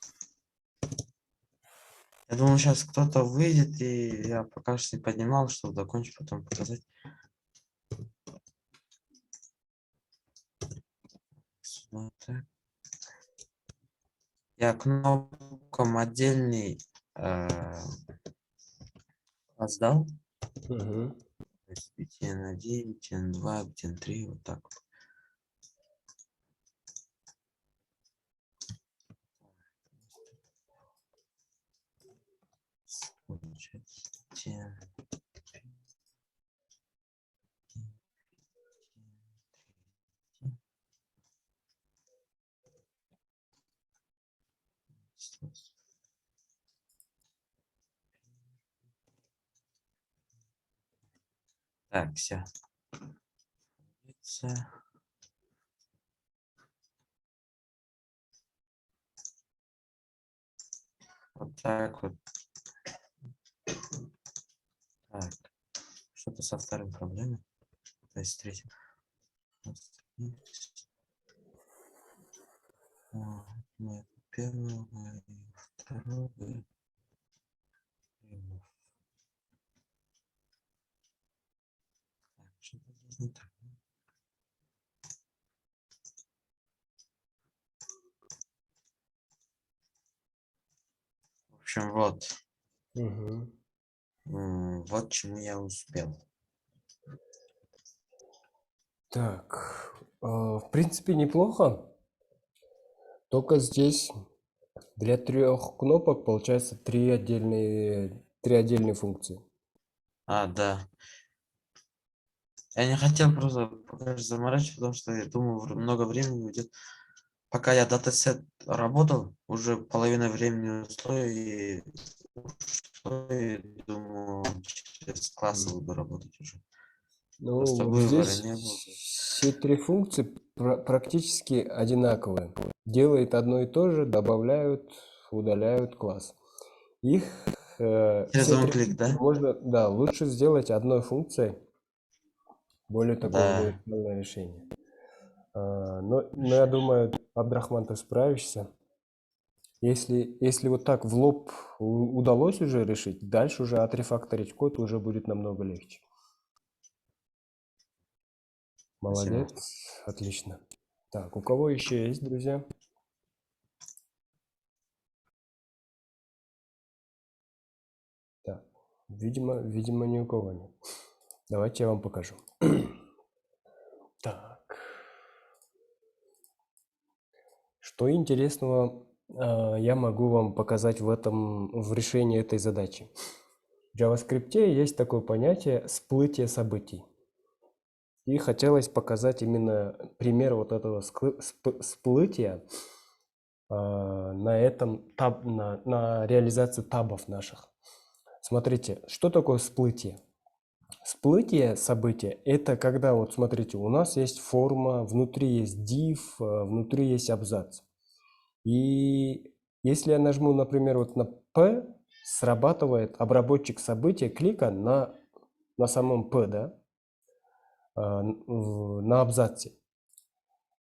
Я думаю, сейчас кто-то выйдет, и я пока что не поднимал, чтобы закончить, потом показать. Вот так. Я кнопкам отдельный класс дал. BTN1, BTN2, BTN3, вот так вот. Получается, так, все. Вот так вот. Так. Что-то со вторым проблемой. То есть с третьим. Первого и второго. Что-то здесь не так. В общем, вот. Мгм. Вот чему я успел. Так, в принципе, неплохо. Только здесь для 3 кнопок получается три отдельные функции. Да. Я не хотел просто пока заморачивать, потому что я думаю, много времени уйдет. Пока я датасет работал, уже половина времени ушло, и думаю, через классы буду работать уже. Ну, Просто вот выбора здесь не было. все три функции практически одинаковые. Делает одно и то же, добавляют, удаляют класс. Их Через все один три клик, функции да? можно, да, лучше сделать одной функцией, более такое Да. универсальное решение. Но я думаю, Абдрахман, ты справишься. Если вот так в лоб удалось уже решить, дальше уже отрефакторить код уже будет намного легче. Спасибо. Молодец, отлично. Так, у кого еще есть, друзья? Так, видимо, ни у кого нет. Давайте я вам покажу. Так. Что интересного я могу вам показать в решении этой задачи? В JavaScript есть такое понятие всплытие событий. И хотелось показать именно пример вот этого всплытия на реализацию табов наших. Смотрите, что такое всплытие? Всплытие события – это когда, вот смотрите, у нас есть форма, внутри есть div, внутри есть абзац. И если я нажму, например, вот на P, срабатывает обработчик события клика на самом P, да, на абзаце.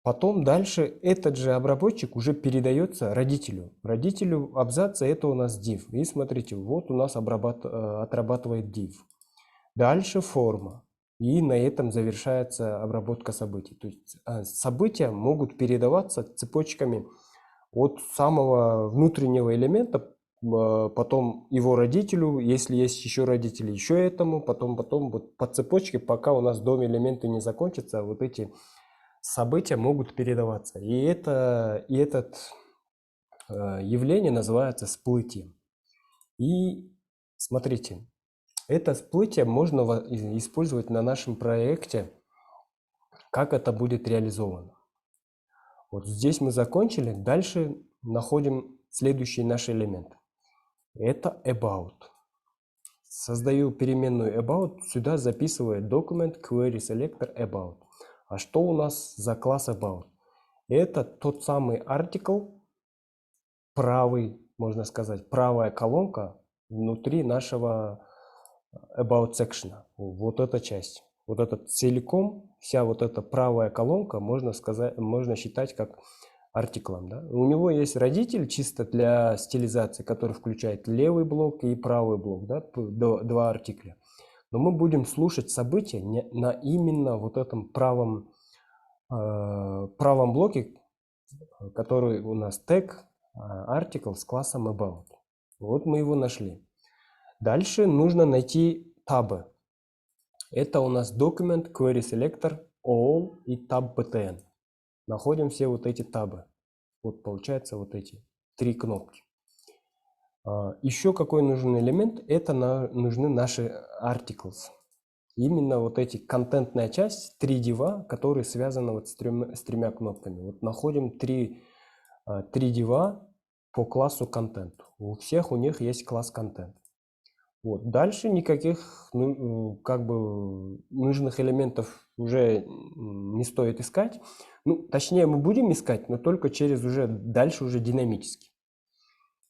Потом дальше этот же обработчик уже передается родителю. Родителю абзаца это у нас div. И смотрите, вот у нас отрабатывает div. Дальше форма. И на этом завершается обработка событий. То есть события могут передаваться цепочками от самого внутреннего элемента, потом его родителю, если есть еще родители, еще этому, потом вот по цепочке, пока у нас дом элементы не закончатся, вот эти события могут передаваться. И это явление называется всплытием. И смотрите, это всплытие можно использовать на нашем проекте, как это будет реализовано. Вот здесь мы закончили, дальше находим следующий наш элемент. Это about. Создаю переменную about, сюда записываю document query selector about. А что у нас за класс about? Это тот самый article, правый, можно сказать, правая колонка внутри нашего about section. Вот эта часть. Вот этот целиком, вся вот эта правая колонка, можно считать как артиклом. Да? У него есть родитель чисто для стилизации, который включает левый блок и правый блок, да? Два артикля. Но мы будем слушать события на именно вот этом правом блоке, который у нас тег article с классом about. Вот мы его нашли. Дальше нужно найти табы. Это у нас document, query selector, all и tab btn. Находим все вот эти табы. Вот получается вот эти три кнопки. Еще какой нужен элемент? Это нужны наши articles. Именно вот эти контентная часть, 3 дива, которые связаны вот с тремя кнопками. Вот находим три дива по классу контент. У всех у них есть класс контент. Вот. Дальше никаких как бы нужных элементов уже не стоит искать. Ну, точнее, мы будем искать, но только через дальше уже динамически.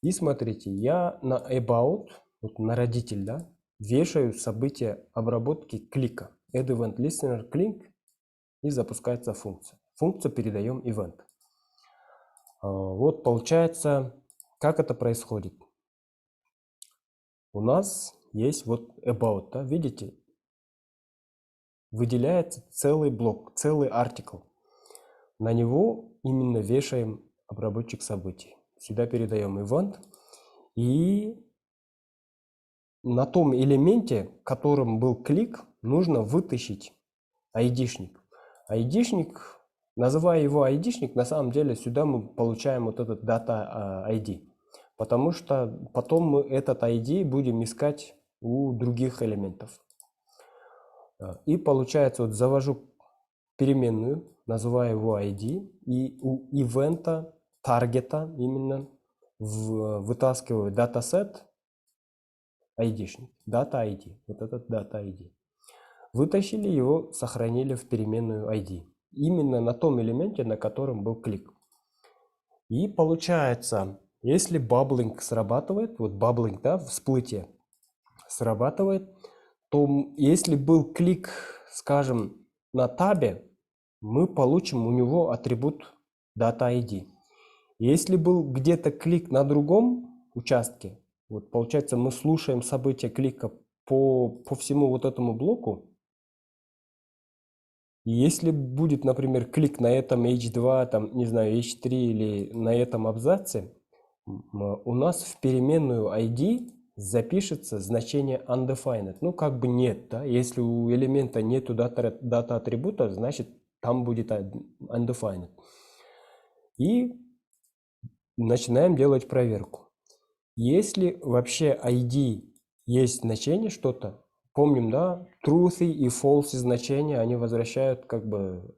И смотрите, я на about, вот на родитель, да, вешаю событие обработки клика. Add event listener click, и запускается функция. Функцию передаем event. Вот получается, как это происходит. У нас есть вот about, да, видите? выделяется целый блок, целый артикл. На него именно вешаем обработчик событий. Сюда передаем event. И на том элементе, которым был клик, нужно вытащить ID-шник. ID-шник, называя его ID-шник, на самом деле сюда мы получаем вот этот data ID. Потому что потом мы этот ID будем искать у других элементов. И получается, вот завожу переменную, называю его ID, и у ивента, таргета именно вытаскиваю датасет ID-шник, data ID, вот этот data ID. Вытащили его, сохранили в переменную ID. Именно на том элементе, на котором был клик. И получается, если баблинг срабатывает, вот баблинг, да, всплытие срабатывает, то если был клик, скажем, на табе, мы получим у него атрибут data ID. Если был где-то клик на другом участке, вот получается, мы слушаем события клика по всему вот этому блоку. И если будет, например, клик на этом H2, там, не знаю, H3 или на этом абзаце, у нас в переменную ID запишется значение undefined. Ну, как бы нет, да? Если у элемента нету дата атрибута, значит, там будет undefined. И начинаем делать проверку. Если вообще ID есть значение что-то, помним, да, truth и false значения, они возвращают как бы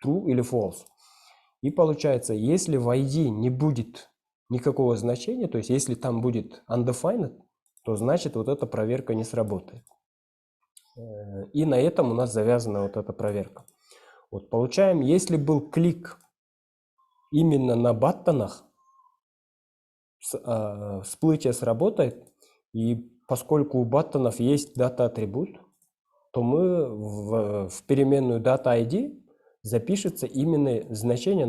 true или false. И получается, если в ID не будет никакого значения, то есть если там будет undefined, то значит вот эта проверка не сработает. И на этом у нас завязана вот эта проверка. Вот получаем, если был клик именно на баттонах, всплытие сработает, и поскольку у баттонов есть дата-атрибут, то мы в переменную data-id запишется именно значение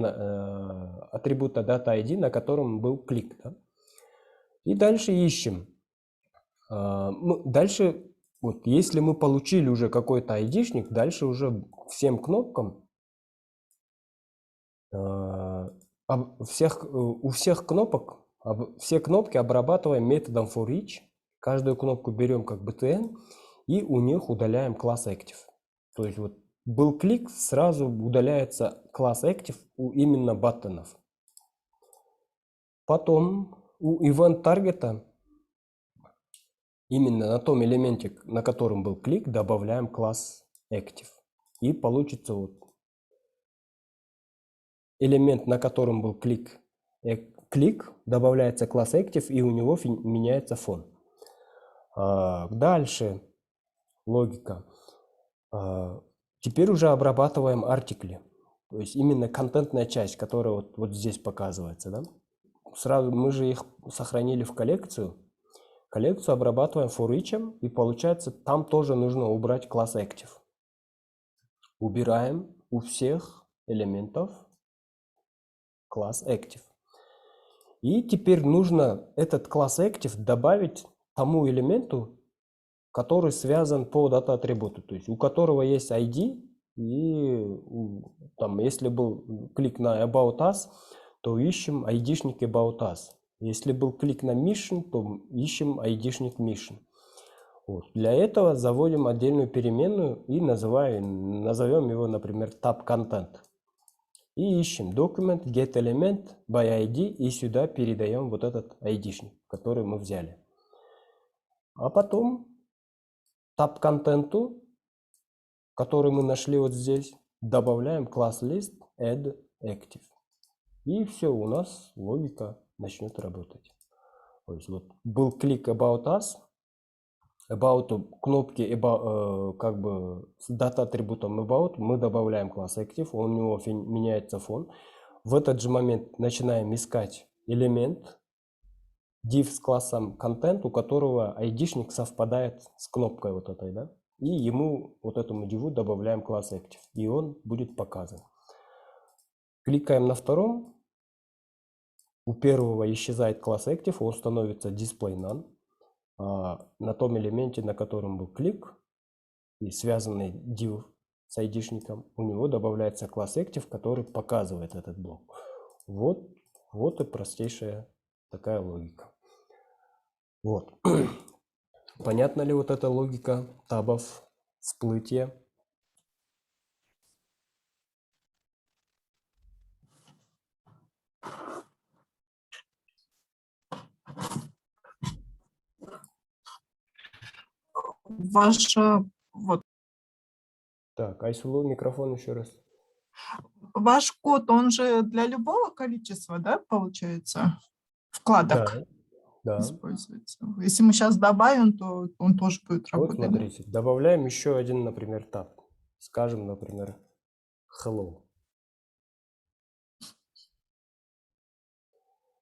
атрибута data-id, на котором был клик. Да? И дальше ищем. Дальше, вот, если мы получили уже какой-то ID-шник, дальше уже всем кнопкам, у всех кнопок, все кнопки обрабатываем методом forEach. Каждую кнопку берем как btn и у них удаляем класс active. То есть вот был клик, сразу удаляется класс active у именно баттонов. Потом у event таргета именно на том элементе, на котором был клик, добавляем класс active. И получится вот элемент, на котором был клик, добавляется класс active, и у него меняется фон. Дальше логика. Теперь уже обрабатываем артикли. То есть именно контентная часть, которая вот здесь показывается. Да? Сразу мы же их сохранили в коллекцию. Коллекцию обрабатываем forEach, и получается, там тоже нужно убрать класс active. Убираем у всех элементов класс active. И теперь нужно этот класс active добавить тому элементу, который связан по дата-атрибуту, то есть у которого есть ID, и там, если был клик на About Us, то ищем ID-шник About Us. Если был клик на Mission, то ищем ID-шник Mission. Вот. Для этого заводим отдельную переменную и назовем его, например, tab content. И ищем document get element by ID, и сюда передаем вот этот ID-шник, который мы взяли. А потом tab контенту, который мы нашли вот здесь, добавляем класс list add active. И все, у нас логика начнет работать. То есть вот был клик About Us, About кнопки как бы с дата-атрибутом About мы добавляем класс Active, у него меняется фон. В этот же момент начинаем искать элемент div с классом Content, у которого ID-шник совпадает с кнопкой вот этой, да? И ему, вот этому диву, добавляем класс Active, и он будет показан. Кликаем на втором, у первого исчезает класс Active, он становится Display None. На том элементе, на котором был клик, и связанный div с айдишником, у него добавляется класс active, который показывает этот блок. Вот и простейшая такая логика. Вот. Понятна ли вот эта логика табов, всплытия? Вот Так, Айсулу, микрофон еще раз. ваш код, он же для любого количества, да, получается, вкладок Да. используется. Если мы сейчас добавим, то он тоже будет Вот работать. Да? смотрите, добавляем еще один, например, таб. Скажем, например, hello.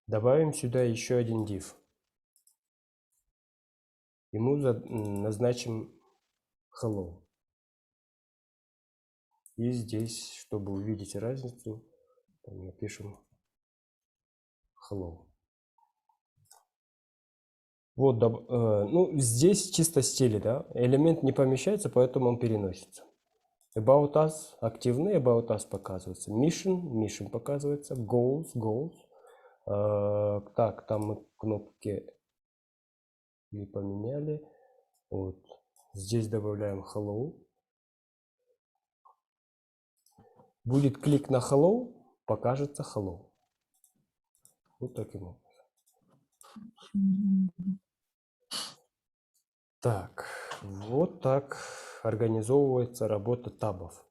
Добавим сюда еще один div. Ему назначим hello. И здесь, чтобы увидеть разницу, напишем hello. Вот, ну, здесь чисто стили, да, элемент не помещается, поэтому он переносится. About us активный, about us показывается. Mission показывается. Goals. Так, там мы кнопки не поменяли. Вот. Здесь добавляем hello. Будет клик на hello, покажется hello. Вот таким образом. Так, вот так организовывается работа табов.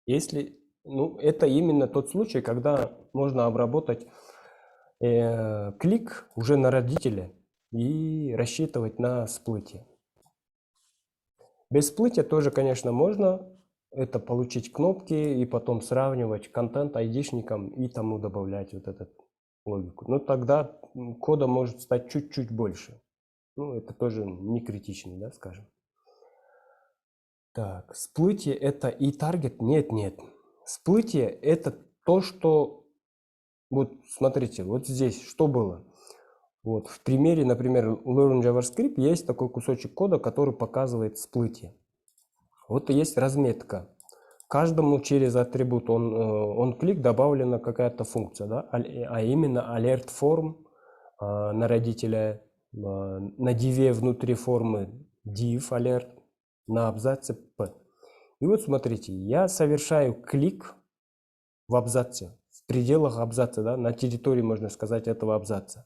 Если, ну, это именно тот случай, когда можно обработать клик уже на родителя и рассчитывать на всплытие. Без всплытия тоже, конечно, можно это получить кнопки и потом сравнивать контент айдишником и тому добавлять вот эту логику. Но тогда кода может стать чуть-чуть больше. Ну, это тоже не критично, да, скажем. Так, всплытие это и таргет? Нет. Всплытие это то, что... Вот смотрите, вот здесь что было? Вот в примере, например, Learn JavaScript есть такой кусочек кода, который показывает всплытие. Вот и есть разметка. Каждому через атрибут onClick добавлена какая-то функция, да? А именно alert form на родителя, на div внутри формы div alert, на абзаце p. И вот смотрите, я совершаю клик в абзаце, в пределах абзаца, да, на территории, можно сказать, этого абзаца.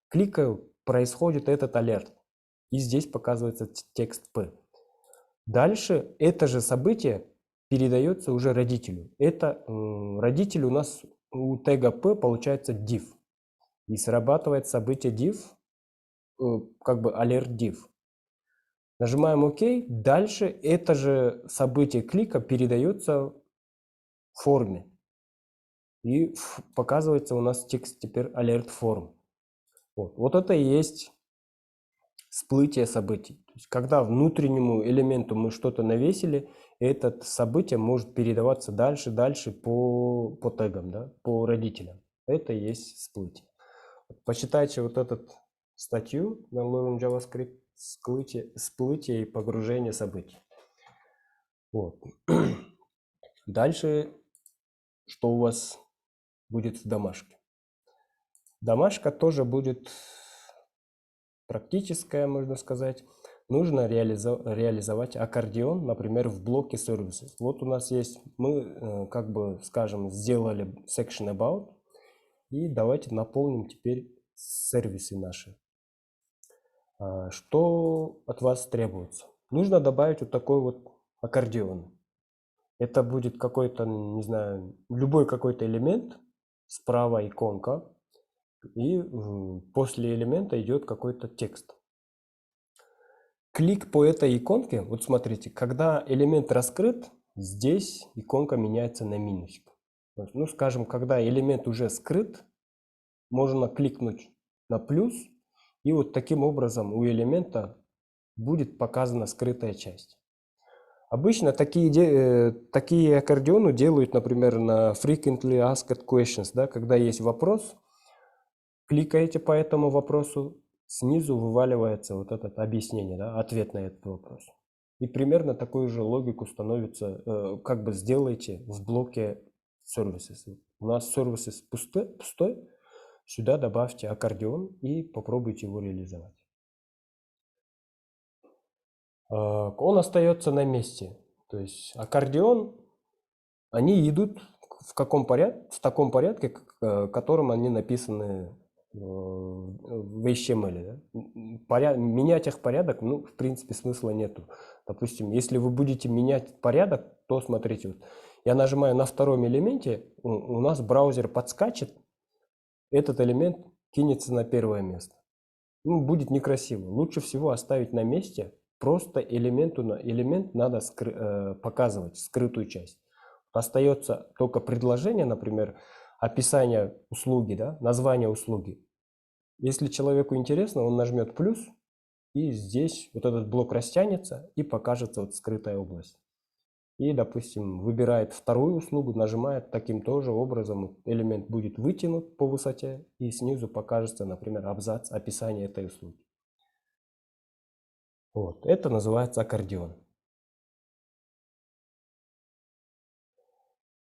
Кликаю, происходит этот алерт. И здесь показывается текст P. Дальше это же событие передается уже родителю. Это родитель у нас у тега P получается div. И срабатывает событие div, как бы alert div. Нажимаем ОК. Дальше это же событие клика передается в форме. И показывается у нас текст теперь alert form. Вот это и есть всплытие событий. То есть, когда внутреннему элементу мы что-то навесили, это событие может передаваться дальше по тегам, да, по родителям. Это и есть всплытие. Почитайте вот эту статью на Learn JavaScript «Всплытие и погружение событий». Вот. Дальше, что у вас будет в домашке? Домашка тоже будет практическая, можно сказать. Нужно реализовать аккордеон, например, в блоке services. Вот у нас есть, мы, как бы, скажем, сделали section about, и давайте наполним теперь сервисы наши. Что от вас требуется? Нужно добавить вот такой вот аккордеон. Это будет какой-то, не знаю, любой какой-то элемент, справа иконка, и после элемента идет какой-то текст. Клик по этой иконке, вот смотрите, когда элемент раскрыт, здесь иконка меняется на минусик. Ну, скажем, когда элемент уже скрыт, можно кликнуть на плюс, и вот таким образом у элемента будет показана скрытая часть. Обычно такие аккордеоны делают, например, на frequently asked questions, да, когда есть вопрос, кликаете по этому вопросу, снизу вываливается вот это объяснение, да, ответ на этот вопрос. И примерно такую же логику становится, как бы сделайте в блоке services. У нас services пустой, сюда добавьте аккордеон и попробуйте его реализовать. Он остается на месте. То есть аккордеон, они идут в таком порядке, в котором они написаны в HTML. Да? Менять их порядок, ну, в принципе, смысла нету. Допустим, если вы будете менять порядок, то смотрите, вот, я нажимаю на втором элементе, у нас браузер подскачет, этот элемент кинется на первое место. Ну, будет некрасиво. Лучше всего оставить на месте, просто элемент надо показывать, скрытую часть. Остается только предложение, например, описание услуги, да, название услуги. Если человеку интересно, он нажмет плюс, и здесь вот этот блок растянется и покажется вот скрытая область. И, допустим, выбирает вторую услугу, нажимает таким тоже образом, элемент будет вытянут по высоте, и снизу покажется, например, абзац, описание этой услуги. Вот, это называется аккордеон.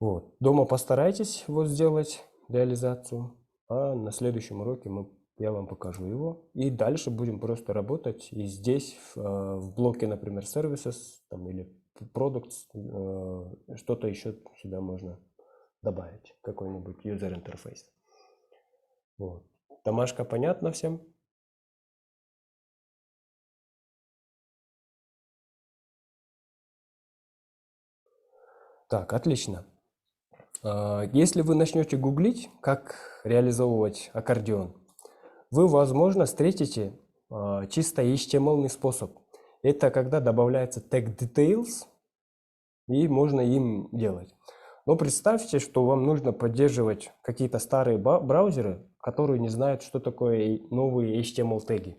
Вот. Дома постарайтесь его сделать, реализацию, а на следующем уроке я вам покажу его. И дальше будем просто работать. И здесь в блоке, например, services там, или products, что-то еще сюда можно добавить, какой-нибудь user interface. Вот. Домашка понятно всем? Так, отлично. Если вы начнете гуглить, как реализовывать аккордеон, вы, возможно, встретите чисто HTML способ. Это когда добавляется tag details, и можно им делать. Но представьте, что вам нужно поддерживать какие-то старые браузеры, которые не знают, что такое новые HTML теги.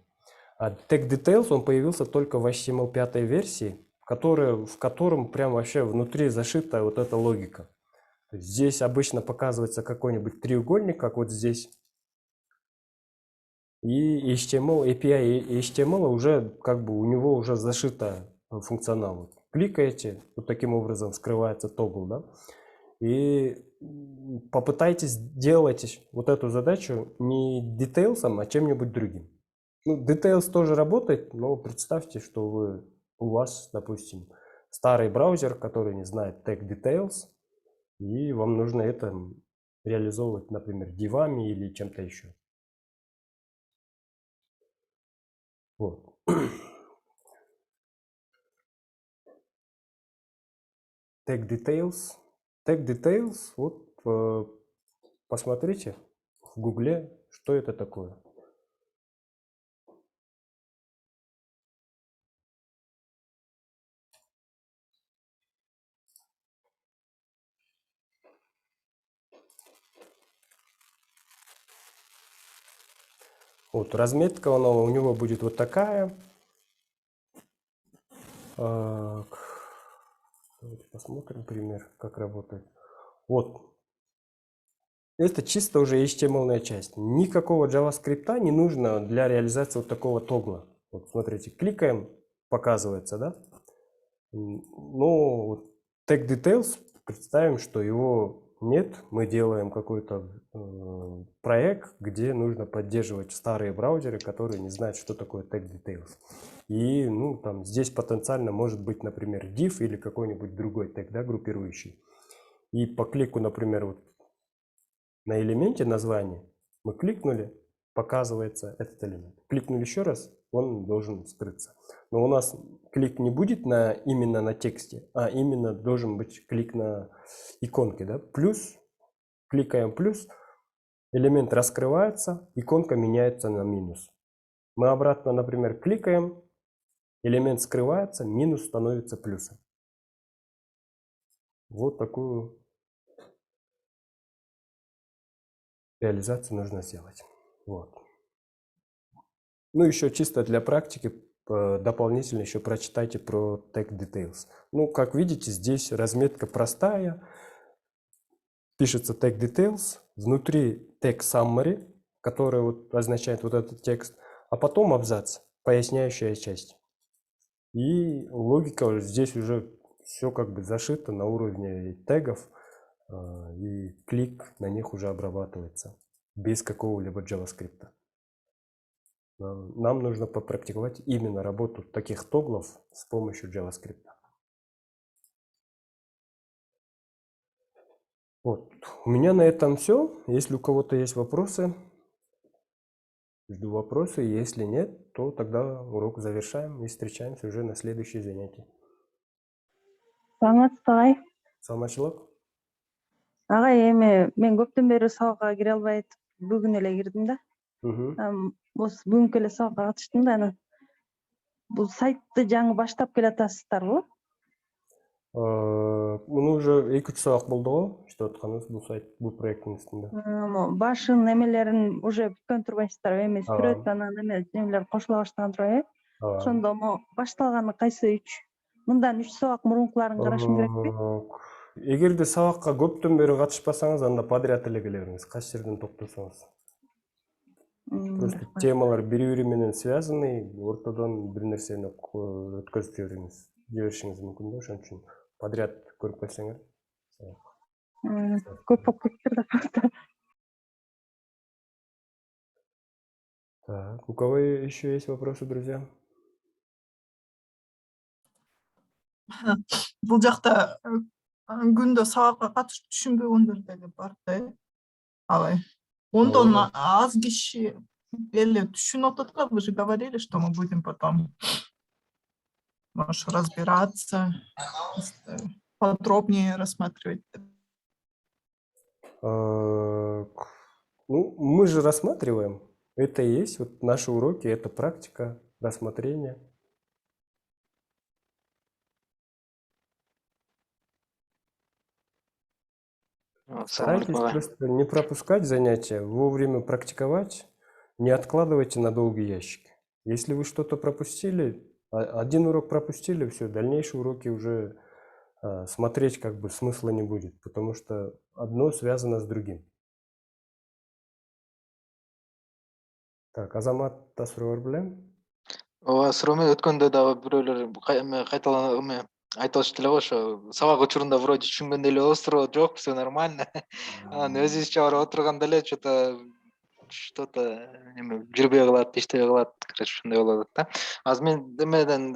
А tag details, он появился только в HTML 5 версии, в котором прям вообще внутри зашита вот эта логика. Здесь обычно показывается какой-нибудь треугольник, как вот здесь. И HTML, API HTML уже как бы у него уже зашита функционал. Кликаете, вот таким образом скрывается тогл, да? И попытайтесь сделать вот эту задачу не details, а чем-нибудь другим. Ну, details тоже работает, но представьте, что у вас, допустим, старый браузер, который не знает tag details, и вам нужно это реализовывать, например, дивами или чем-то еще. Вот. Tag details. Tag details, вот посмотрите в Гугле, что это такое. Вот разметка у него будет вот такая. Давайте посмотрим пример, как работает. Вот. Это чисто уже HTML-ная часть. Никакого JavaScript не нужно для реализации вот такого тогла. Вот смотрите, кликаем, показывается, да? Ну, tag details, представим, что его нет. Мы делаем какой-то проект, где нужно поддерживать старые браузеры, которые не знают, что такое tag details. И ну, там, здесь потенциально может быть, например, div или какой-нибудь другой тег, да, группирующий. И по клику, например, вот на элементе названия мы кликнули, показывается этот элемент. Кликнули еще раз, он должен скрыться. Но у нас клик не будет именно на тексте, а именно должен быть клик на иконке. Да? Плюс, кликаем плюс, элемент раскрывается, иконка меняется на минус. Мы обратно, например, кликаем, элемент скрывается, минус становится плюсом. Вот такую реализацию нужно сделать. Вот. Ну, еще чисто для практики, дополнительно еще прочитайте про tag details. Ну, как видите, здесь разметка простая. Пишется tag details, внутри tag summary, который вот означает вот этот текст, а потом абзац, поясняющая часть. И логика здесь уже все как бы зашито на уровне тегов, и клик на них уже обрабатывается без какого-либо JavaScript. Нам нужно попрактиковать именно работу таких тоглов с помощью JavaScript. Вот. У меня на этом все. Если у кого-то есть вопросы, жду вопросы. Если нет, то тогда урок завершаем и встречаемся уже на следующее занятие. Саламатсызбы агай. Саламатчылык. Агай, мен көптөн бери сабакка кире албай бүгүн эле кирдим да. Осы бүгүнкү эле сабакка катыштым да, анан бул сайтты жаңы баштап келатасыздарбы? Муну уже 2-3 сабак болду го иштеп атканыбыз бул сайт, бул проекттин үстүндө. Башын эмелерин уже бүткөн турбайсыздарбы? Эми Ооба. сүрөт анан эмелер кошула баштаган турбайбы? Ошондо башталганы кайсы 3? Мындан 3 сабак мурункуларын карашым керекпи? Эгерде сабакка көптөн бери катышпасаңыз, анда подряд эле келе бериңиз, кайсы жерден токтосоңуз. Просто темалар бири-бири менен связаны, ортодон бир нерсени өткөзүп жиберишиңиз мүмкүн да, ошон үчүн подряд көрүп койсоңор. Көп болуп кетиптир да просто. Так, у кого еще есть вопросы, друзья? Бул жакта күндө сабакка катышып түшүнбөгөндөр деле бар да. Алай. Ондон аз киши эле түшүнүп атат да, вы же говорили, что мы будем потом, может, разбираться, подробнее рассматривать. Ну, мы же рассматриваем. Это и есть вот наши уроки, это практика рассмотрения. Старайтесь просто не пропускать занятия, вовремя практиковать, не откладывайте на долгий ящик. Если вы что-то пропустили, один урок пропустили, все, дальнейшие уроки уже смотреть как бы смысла не будет, потому что одно связано с другим. Так, Азамат Тасурова билем? Ооба, суроомен өткөндө дагы бирөөлөр кайталанып айтылышты эле го, ошо сабак учурунда вроде түшүнгөндөй эле болуптур, жок, все нормально. Анан өзүбүзчө барып отурганда эле что-то жүрбөй калат, иштебей калат, короче, ушундай болуп атат да. Азыр мен эмеден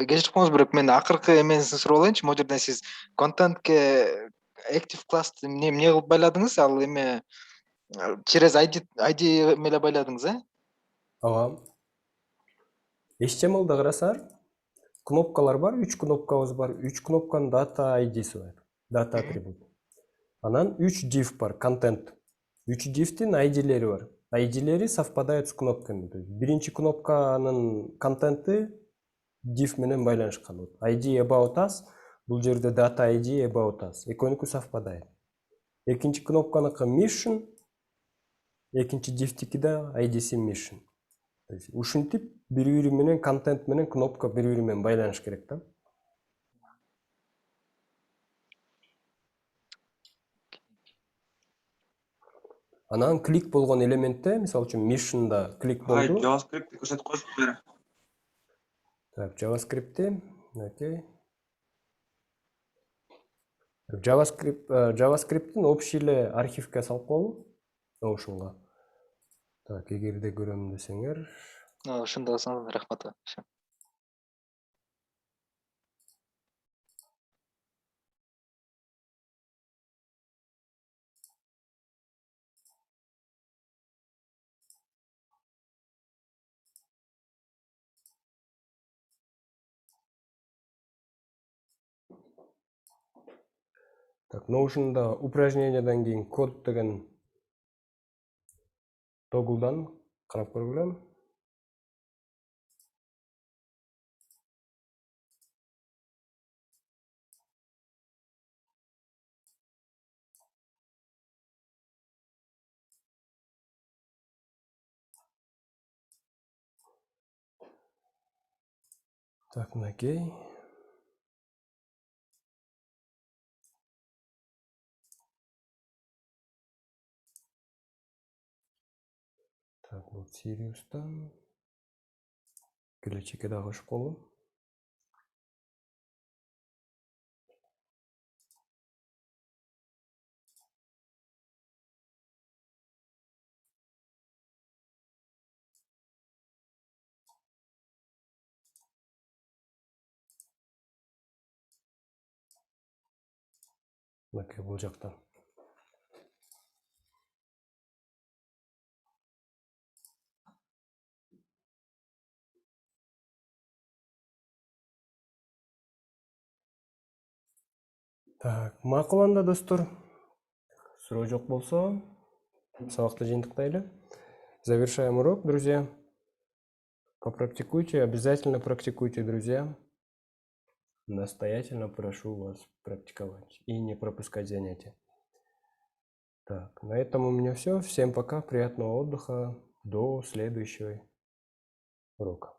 кечирип коюңуз, бирок мен акыркы эмесин сурап алайынчы. Могул жерден сиз контентке active class'ты эмне кылып байладыңыз? Ал эме через ID эмеле байладыңыз, Ага. HTML-да карасаңар, кнопкалар бар, 3 кнопкабыз бар. 3 кнопканын data ID-си бар, data атрибут. Анан 3 div бар, контент. 3 div'тин ID-лери бар. ID-лери совпадают с кнопками. То есть биринчи кнопканын контенти div менен байланышкан. ID about us, бул жерде data ID about us. Экөөнүкү совпадает. Экинчи кнопканыкы mission, экинчи div'тики да ID-си mission. То есть ушинтип бири-бири менен контент менен кнопка бири-бири менен байланыш керек да. Анан клик болгон элементте, мисалы үчүн mission'да клик болду. JavaScript көрсөтүп коюш керек. Так, JavaScript'те, окей. JavaScript'ин общий эле архивке салып коелу. Ошонго. Так, эгерде көрөм десеңер. Ошондо рахмат. Так, Notion'да упражнениядан кийин код деген тогулдан карап көргүлө. Так, мынакей. Так, бул Sirius'тан келечекке дагы кошуп коелу. Мынакей бул жакта. Так, макул анда достор. Суроо жок болсо, сабакты жыйынтыктайлы. Завершаем урок, друзья. Попрактикуйте, обязательно практикуйте, друзья. Настоятельно прошу вас практиковать и не пропускать занятия. Так, на этом у меня все. Всем пока, приятного отдыха. До следующего урока.